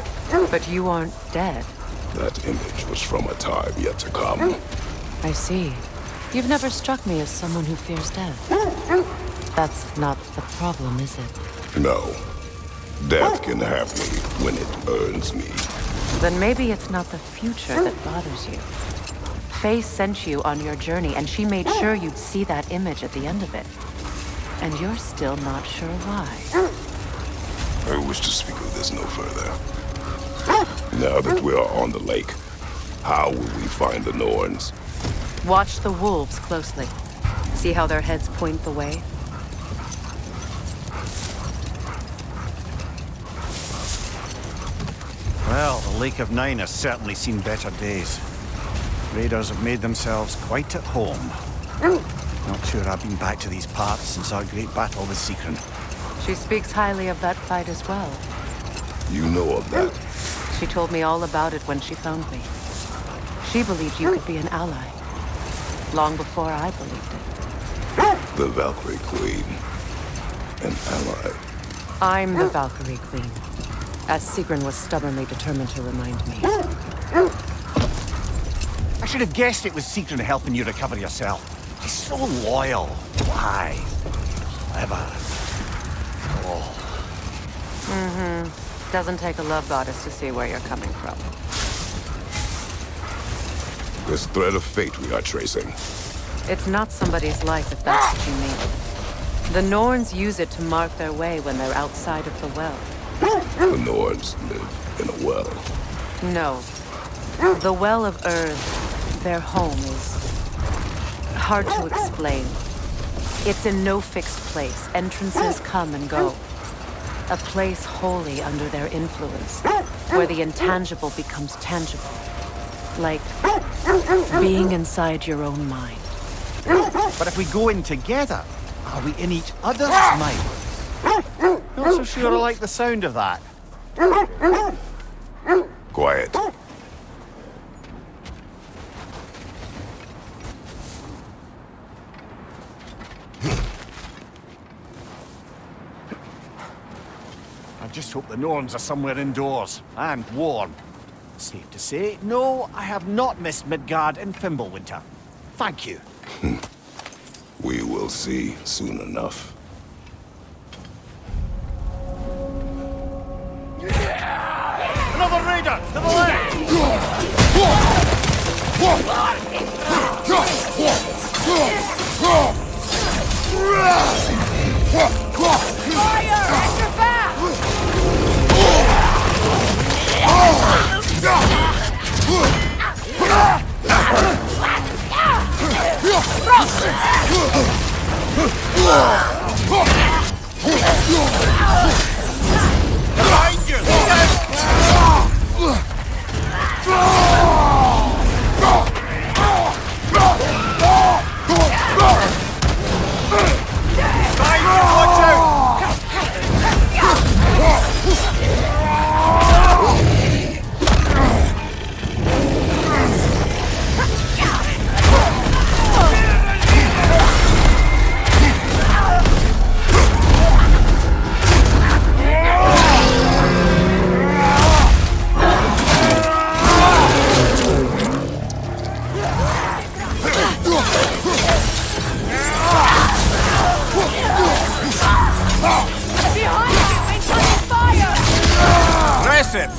But you aren't dead. That image was from a time yet to come. I see. You've never struck me as someone who fears death. That's not the problem, is it? No. Death can have me when it earns me. Then maybe it's not the future that bothers you. Faye sent you on your journey, and she made sure you'd see that image at the end of it. And you're still not sure why. I wish to speak of this no further. Now that we are on the lake, how will we find the Norns? Watch the wolves closely. See how their heads point the way? Well, the Lake of Nine has certainly seen better days. Raiders have made themselves quite at home. Not sure I've been back to these parts since our great battle with Sigrun. She speaks highly of that fight as well. You know of that? She told me all about it when she found me. She believed you could be an ally. Long before I believed it. The Valkyrie Queen. An ally. I'm the Valkyrie Queen. As Sigrun was stubbornly determined to remind me. I should have guessed it was Sigrun helping you recover yourself. She's so loyal. Why? Clever. Oh. Mm-hmm. Doesn't take a love goddess to see where you're coming from. This thread of fate we are tracing. It's not somebody's life, if that's what you mean. The Norns use it to mark their way when they're outside of the well. The Norns live in a well. No. The Well of Earth, their home, is hard to explain. It's in no fixed place. Entrances come and go. A place wholly under their influence, where the intangible becomes tangible. Like being inside your own mind. But if we go in together, are we in each other's mind? Not so sure I like the sound of that. Quiet. I just hope the Norns are somewhere indoors, and warm. Safe to say, no, I have not missed Midgard in Fimbulwinter. Thank you. We will see soon enough. Another raider! To the left! Fire! At your back! Behind you! Watch out! Face it!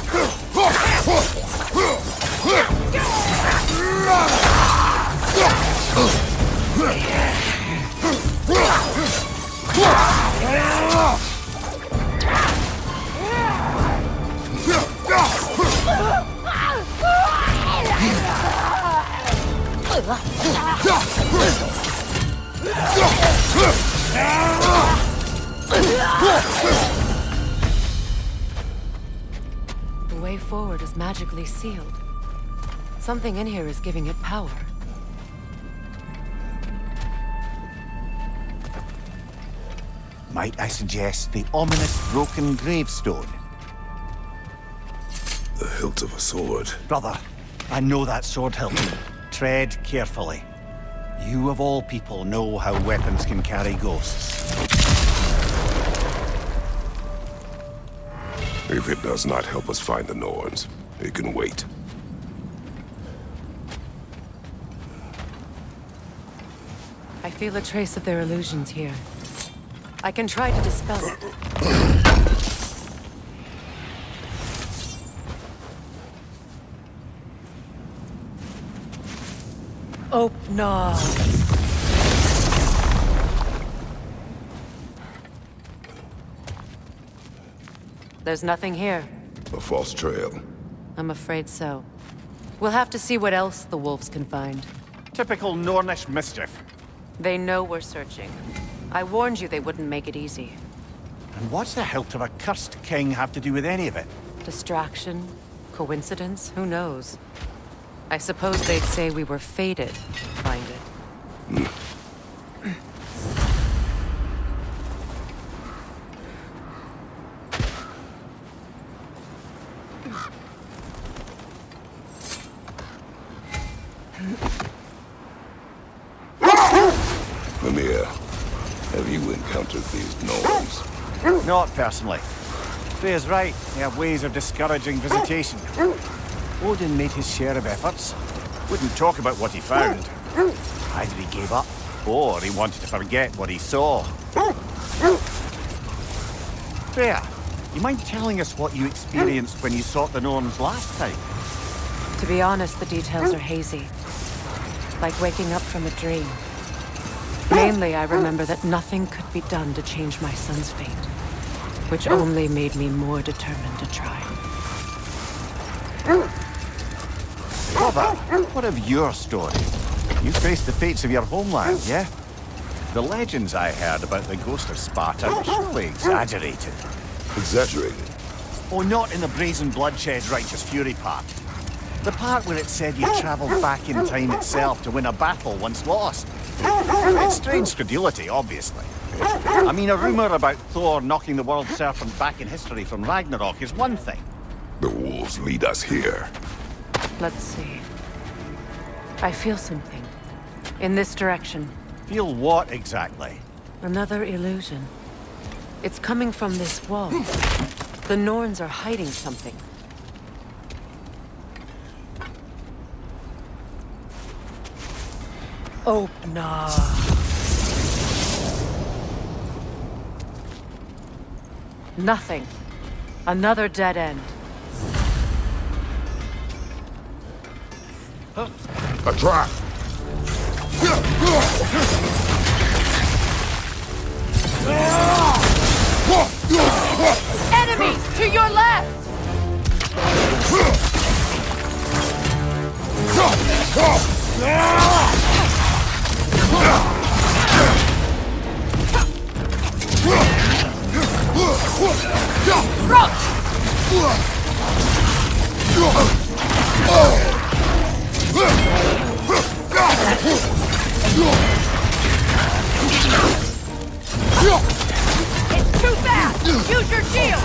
The way forward is magically sealed. Something in here is giving it power. Might I suggest the ominous broken gravestone? The hilt of a sword. Brother, I know that sword hilt. Tread carefully. You of all people know how weapons can carry ghosts. If it does not help us find the Norns, it can wait. I feel a trace of their illusions here. I can try to dispel it. Oh, no. There's nothing here. A false trail. I'm afraid so. We'll have to see what else the wolves can find. Typical Nornish mischief. They know we're searching. I warned you they wouldn't make it easy. And what's the hilt of a cursed king have to do with any of it? Distraction? Coincidence? Who knows? I suppose they'd say we were fated to find it. Mimir, have you encountered these gnomes? Not personally. Freya's right. They have ways of discouraging visitation. Odin made his share of efforts. Wouldn't talk about what he found. Either he gave up, or he wanted to forget what he saw. Freya, you mind telling us what you experienced when you sought the Norns last time? To be honest, the details are hazy. Like waking up from a dream. Mainly, I remember that nothing could be done to change my son's fate. Which only made me more determined to try. Brother, what of your story? You faced the fates of your homeland, yeah? The legends I heard about the ghost of Sparta were surely exaggerated. Exaggerated? Oh, not in the brazen bloodshed righteous fury part. The part where it said you travelled back in time itself to win a battle once lost. It's strange credulity, obviously. I mean, a rumour about Thor knocking the world serpent back in history from Ragnarok is one thing. The wolves lead us here. Let's see. I feel something. In this direction. Feel what exactly? Another illusion. It's coming from this wall. The Norns are hiding something. Oh, no. Nothing. Another dead end. A trap! Enemies to your left! It's too fast! Use your shield!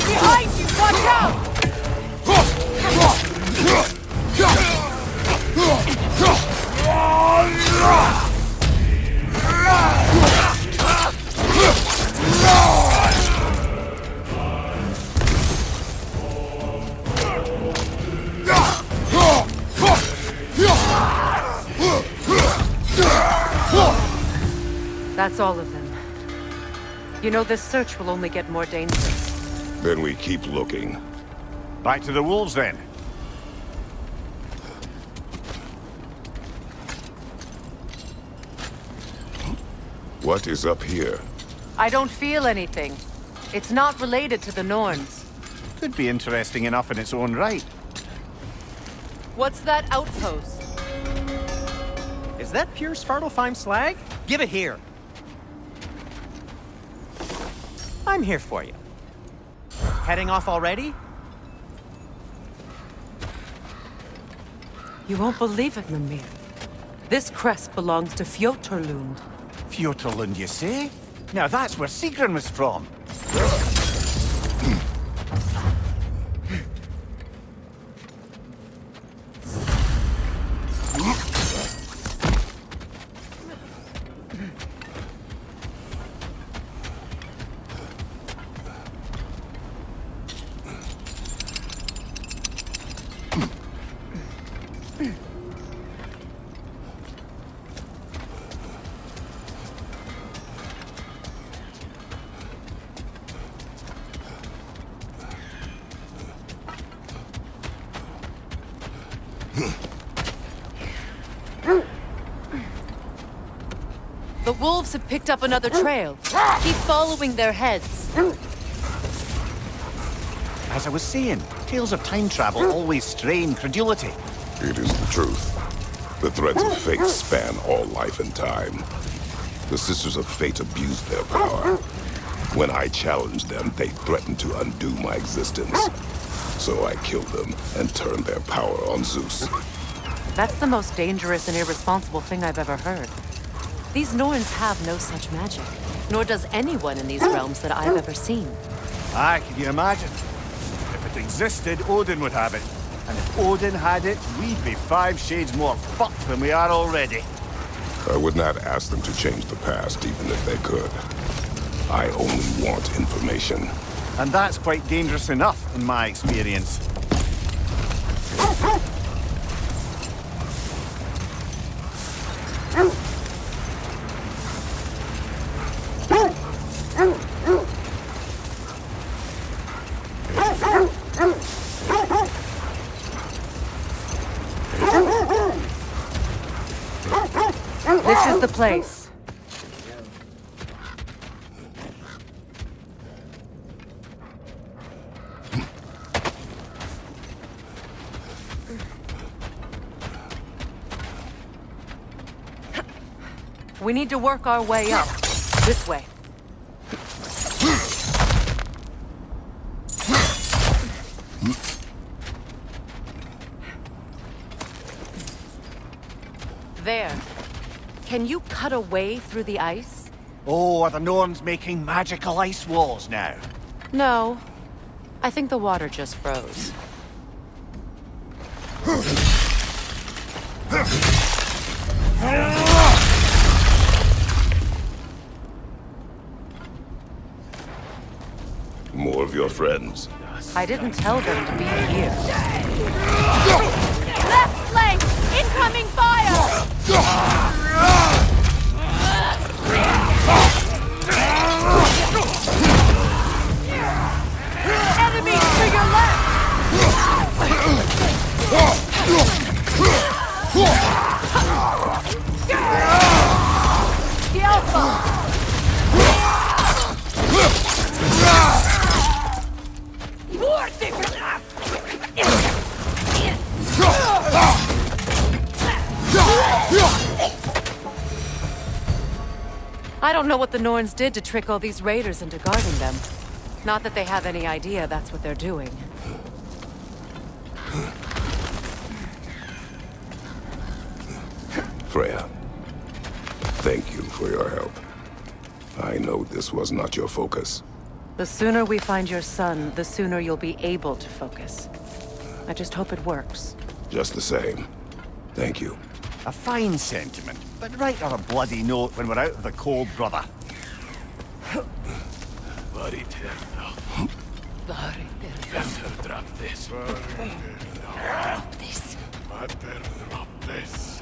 Behind you! Watch out! That's all of them. You know, this search will only get more dangerous. Then we keep looking. Back to the wolves, then. What is up here? I don't feel anything. It's not related to the Norns. Could be interesting enough in its own right. What's that outpost? Is that pure Svartalfheim slag? Give it here. I'm here for you. Heading off already? You won't believe it, Mimir. This crest belongs to Fjotorlund. Fjotorlund, you say? Now that's where Sigrun was from. The wolves have picked up another trail. Keep following their heads. As I was saying, tales of time travel always strain credulity. It is the truth. The threads of fate span all life and time. The Sisters of Fate abused their power. When I challenged them, they threatened to undo my existence. So I killed them and turned their power on Zeus. That's the most dangerous and irresponsible thing I've ever heard. These Norns have no such magic, nor does anyone in these realms that I've ever seen. Aye, can you imagine? If it existed, Odin would have it. And if Odin had it, we'd be 5 shades more fucked than we are already. I would not ask them to change the past, even if they could. I only want information. And that's quite dangerous enough, in my experience. This is the place. We need to work our way up. This way. There. Can you cut a way through the ice? Oh, are the Norns making magical ice walls now? No. I think the water just froze. More of your friends. I didn't tell them to be here. Left flank! Incoming fire! Enemy to your left! The Alpha! I don't know what the Norns did to trick all these raiders into guarding them. Not that they have any idea that's what they're doing. Freya, thank you for your help. I know this was not your focus. The sooner we find your son, the sooner you'll be able to focus. I just hope it works. Just the same. Thank you. A fine sentiment, but write her a bloody note when we're out of the cold, brother. Better drop this. Drop this. Better drop this.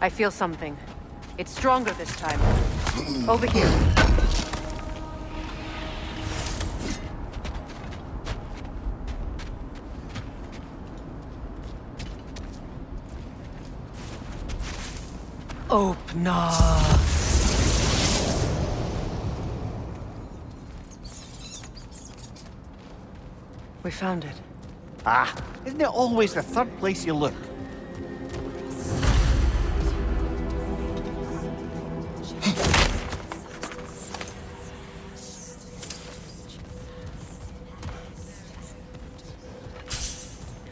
I feel something. It's stronger this time. Over here. Open up. We found it. Ah, isn't it always the third place you look?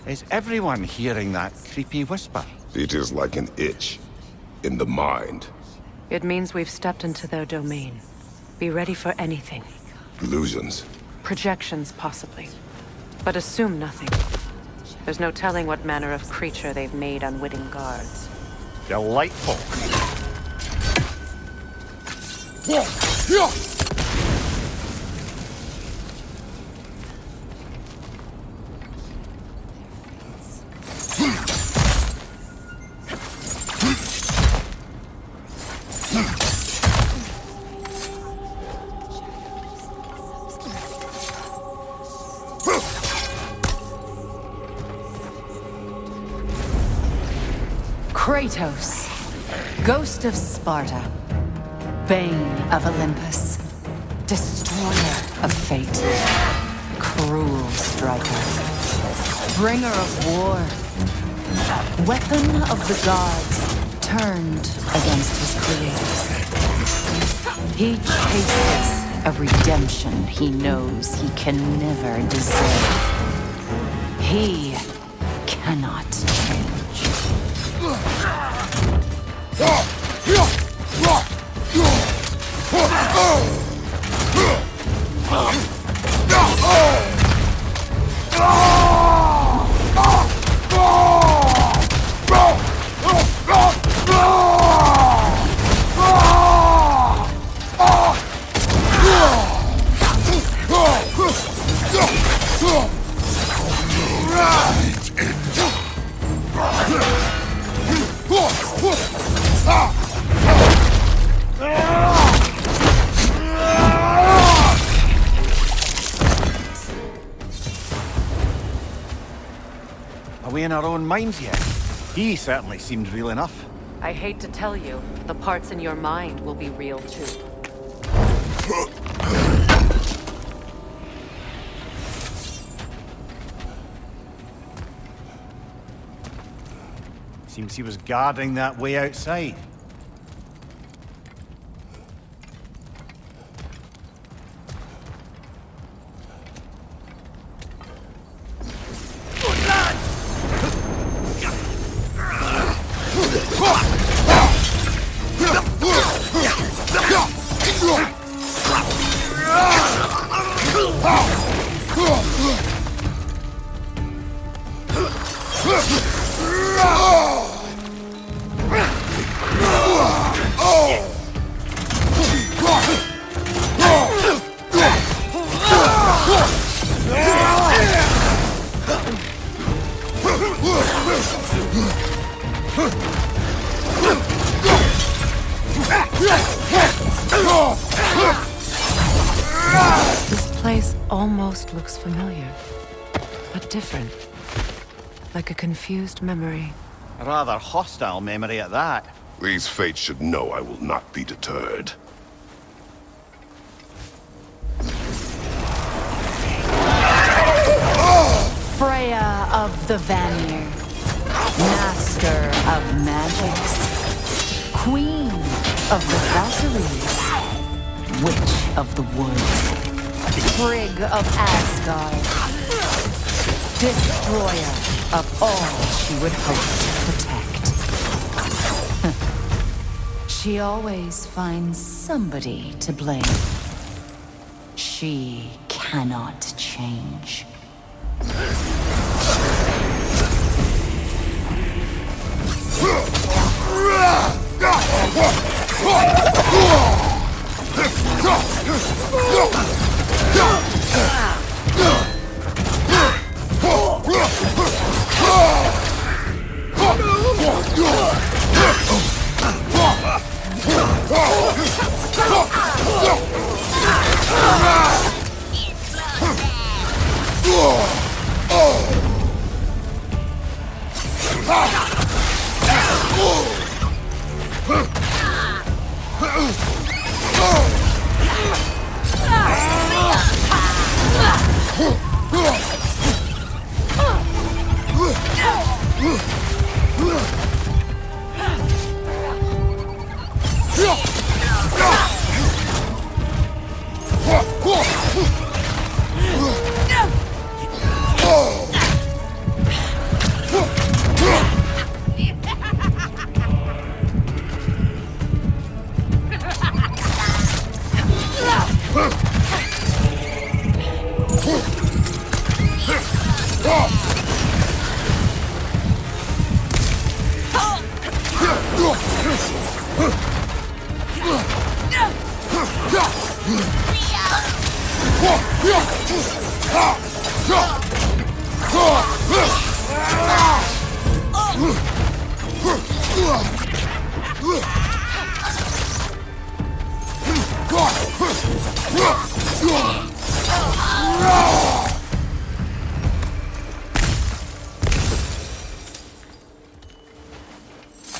Is everyone hearing that creepy whisper? It is like an itch in the mind. It means we've stepped into their domain. Be ready for anything. Illusions. Projections, possibly. But assume nothing. There's no telling what manner of creature they've made unwitting guards. Delightful. Kratos, Ghost of Sparta, Bane of Olympus, Destroyer of Fate, Cruel Striker, Bringer of War, Weapon of the Gods, turned against his creators. He chases a redemption he knows he can never deserve. He cannot change. Are we in our own minds yet? He certainly seemed real enough. I hate to tell you, the parts in your mind will be real too. Seems he was guarding that way outside. This place almost looks familiar, but different. Like a confused memory. A rather hostile memory at that. These fates should know I will not be deterred. Freya of the Vanir, Master of Magics, Queen of the Valkyries, Witch of the Woods, Frigg of Asgard, Destroyer of all she would hope to protect. She always finds somebody to blame. She cannot change.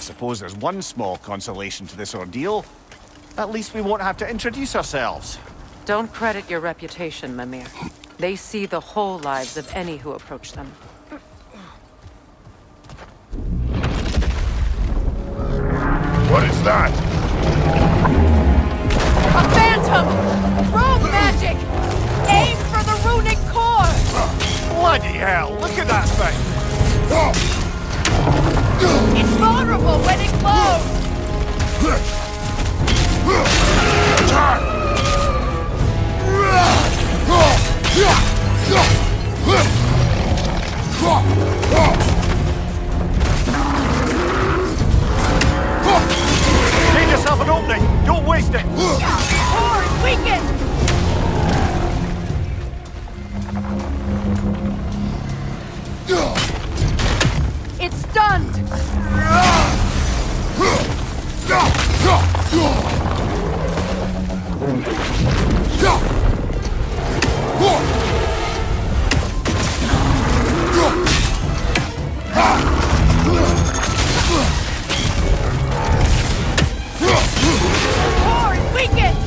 Suppose there's one small consolation to this ordeal. At least we won't have to introduce ourselves. Don't credit your reputation, Mimir. They see the whole lives of any who approach them. What is that? A phantom! Rogue magic! Aim for the runic core! Bloody hell, look at that thing! It's vulnerable when it glows! Give yourself an opening! Don't waste it! Core is weakened! It's stunned! Core is weakened!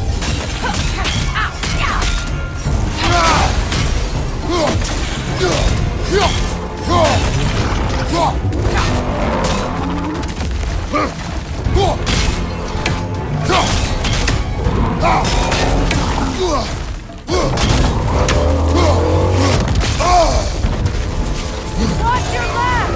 Watch your left!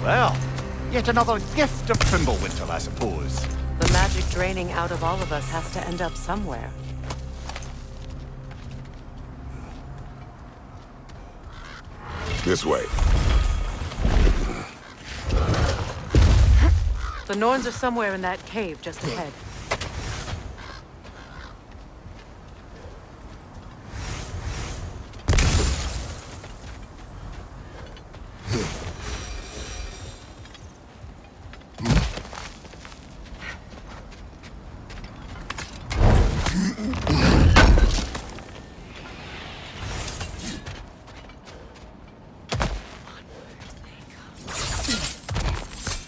Well, yet another gift of Trimblewinter, I suppose. The magic draining out of all of us has to end up somewhere. This way. The Norns are somewhere in that cave just ahead.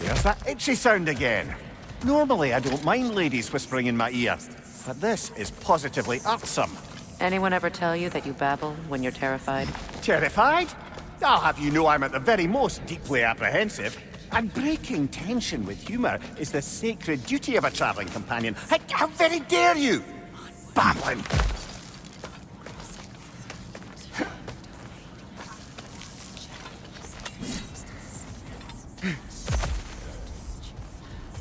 There's that itchy sound again. Normally I don't mind ladies whispering in my ear, but this is positively irksome. Anyone ever tell you that you babble when you're terrified? Terrified? I'll have you know I'm at the very most deeply apprehensive. And breaking tension with humor is the sacred duty of a traveling companion. How very dare you! Babbling!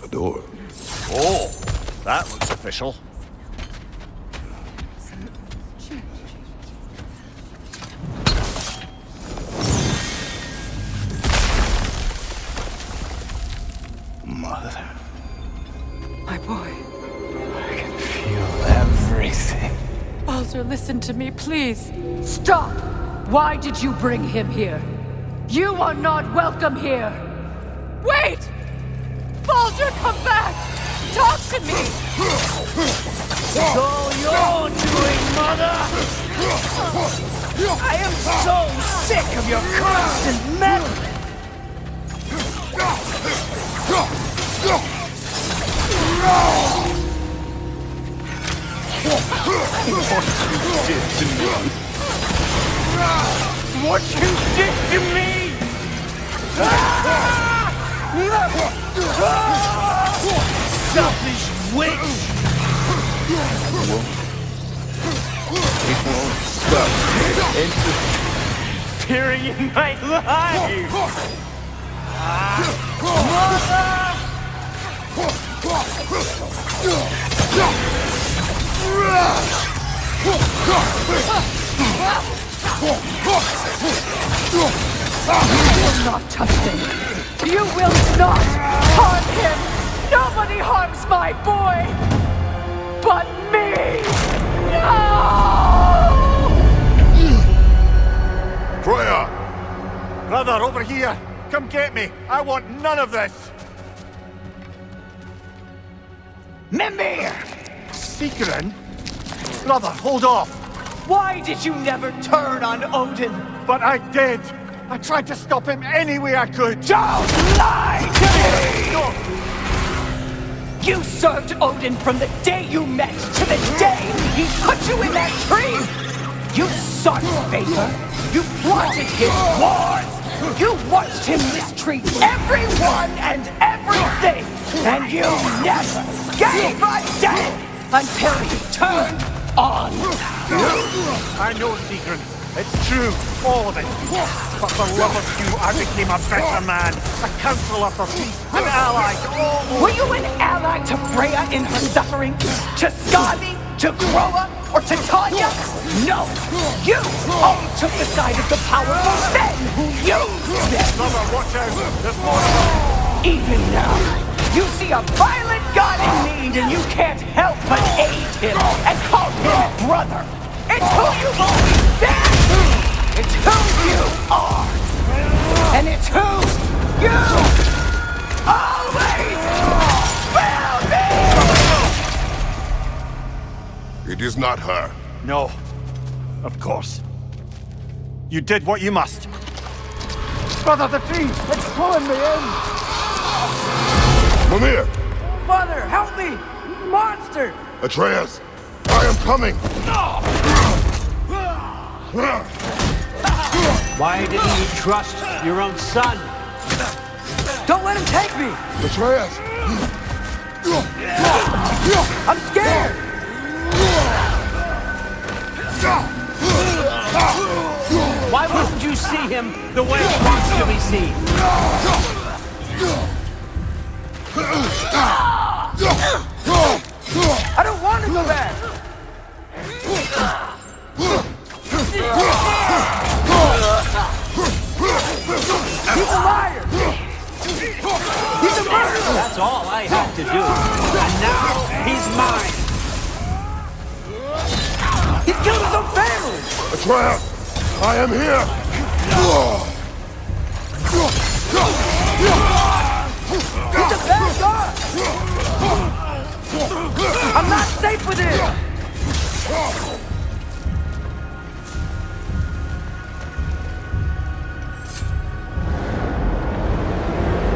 A door. Oh, that looks official. Mother. My boy. I can feel everything. Baldur, listen to me, please. Stop! Why did you bring him here? You are not welcome here! Wait! Baldur, come back! Talk to me! It's all your doing, Mother! I am so sick sick of your constant meddling! What you did to me! Selfish witch! It won't stop interfering in my life! You will not touch him! You will not harm him! Nobody harms my boy! But me! No! Freya! Brother, over here! Come get me! I want none of this! Mimir! Sigrun? Brother, hold off! Why did you never turn on Odin? But I did! I tried to stop him any way I could! Don't lie to me! You served Odin from the day you met to the day he put you in that tree! You sought favor! You plotted his wars! You watched him mistreat everyone and everything! And you never gave a damn until he turned on you! I know, Sigrun. It's true, all of it. But for love of you, I became a better man, a counselor for peace, an ally to all. Were you an ally to Freya in her suffering? To Skadi? To Groa? Or to Tanya? No! You all took the side of the powerful men who used them! Brother, watch out! There's more of them! Even now, you see a violent god in need and you can't help but aid him and call him brother! It's who you've always been! It's who you are! And it's who you always will be! It is not her. No. Of course. You did what you must. Brother, the tree! It's pulling me in! Mimir! Father, help me! Monster! Atreus! I am coming! Why didn't you trust your own son? Don't let him take me! Atreus! I'm scared! Why wouldn't you see him the way he wants to be seen? I don't want to go back! He's a liar! He's a murderer! That's all I have to do. And now he's mine! He's killed his own family! Atreus! I am here! He's a bad god! I'm not safe with him!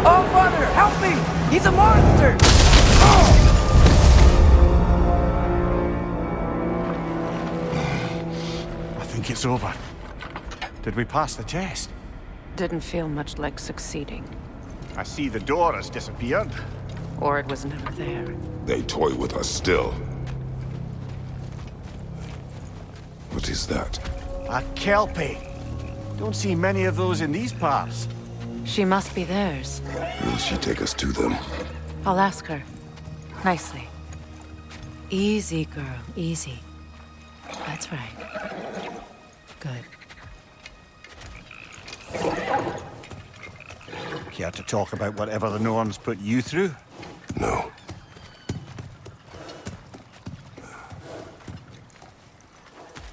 Oh, Father, help me! He's a monster! I think it's over. Did we pass the test? Didn't feel much like succeeding. I see the door has disappeared. Or it was never there. They toy with us still. What is that? A Kelpie. Don't see many of those in these parts. She must be theirs. Will she take us to them? I'll ask her. Nicely. Easy, girl. Easy. That's right. Good. Care to talk about whatever the Norns put you through? No.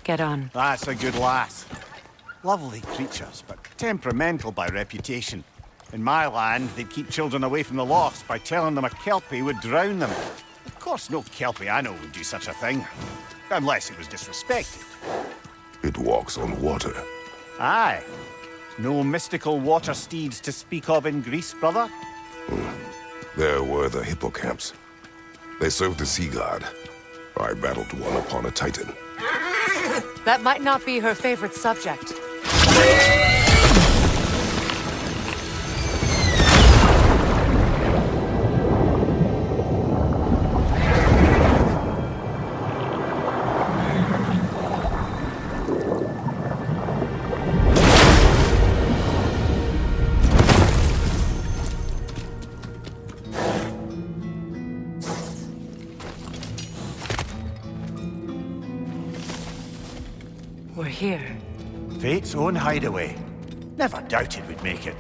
Get on. That's a good lass. Lovely creatures, but temperamental by reputation. In my land, they'd keep children away from the lost by telling them a Kelpie would drown them. Of course, no Kelpie I know would do such a thing. Unless it was disrespected. It walks on water. Aye. No mystical water steeds to speak of in Greece, brother? There were the hippocamps. They served the sea god. I battled one upon a titan. That might not be her favorite subject. We're here. Fate's own hideaway. Never doubted we'd make it.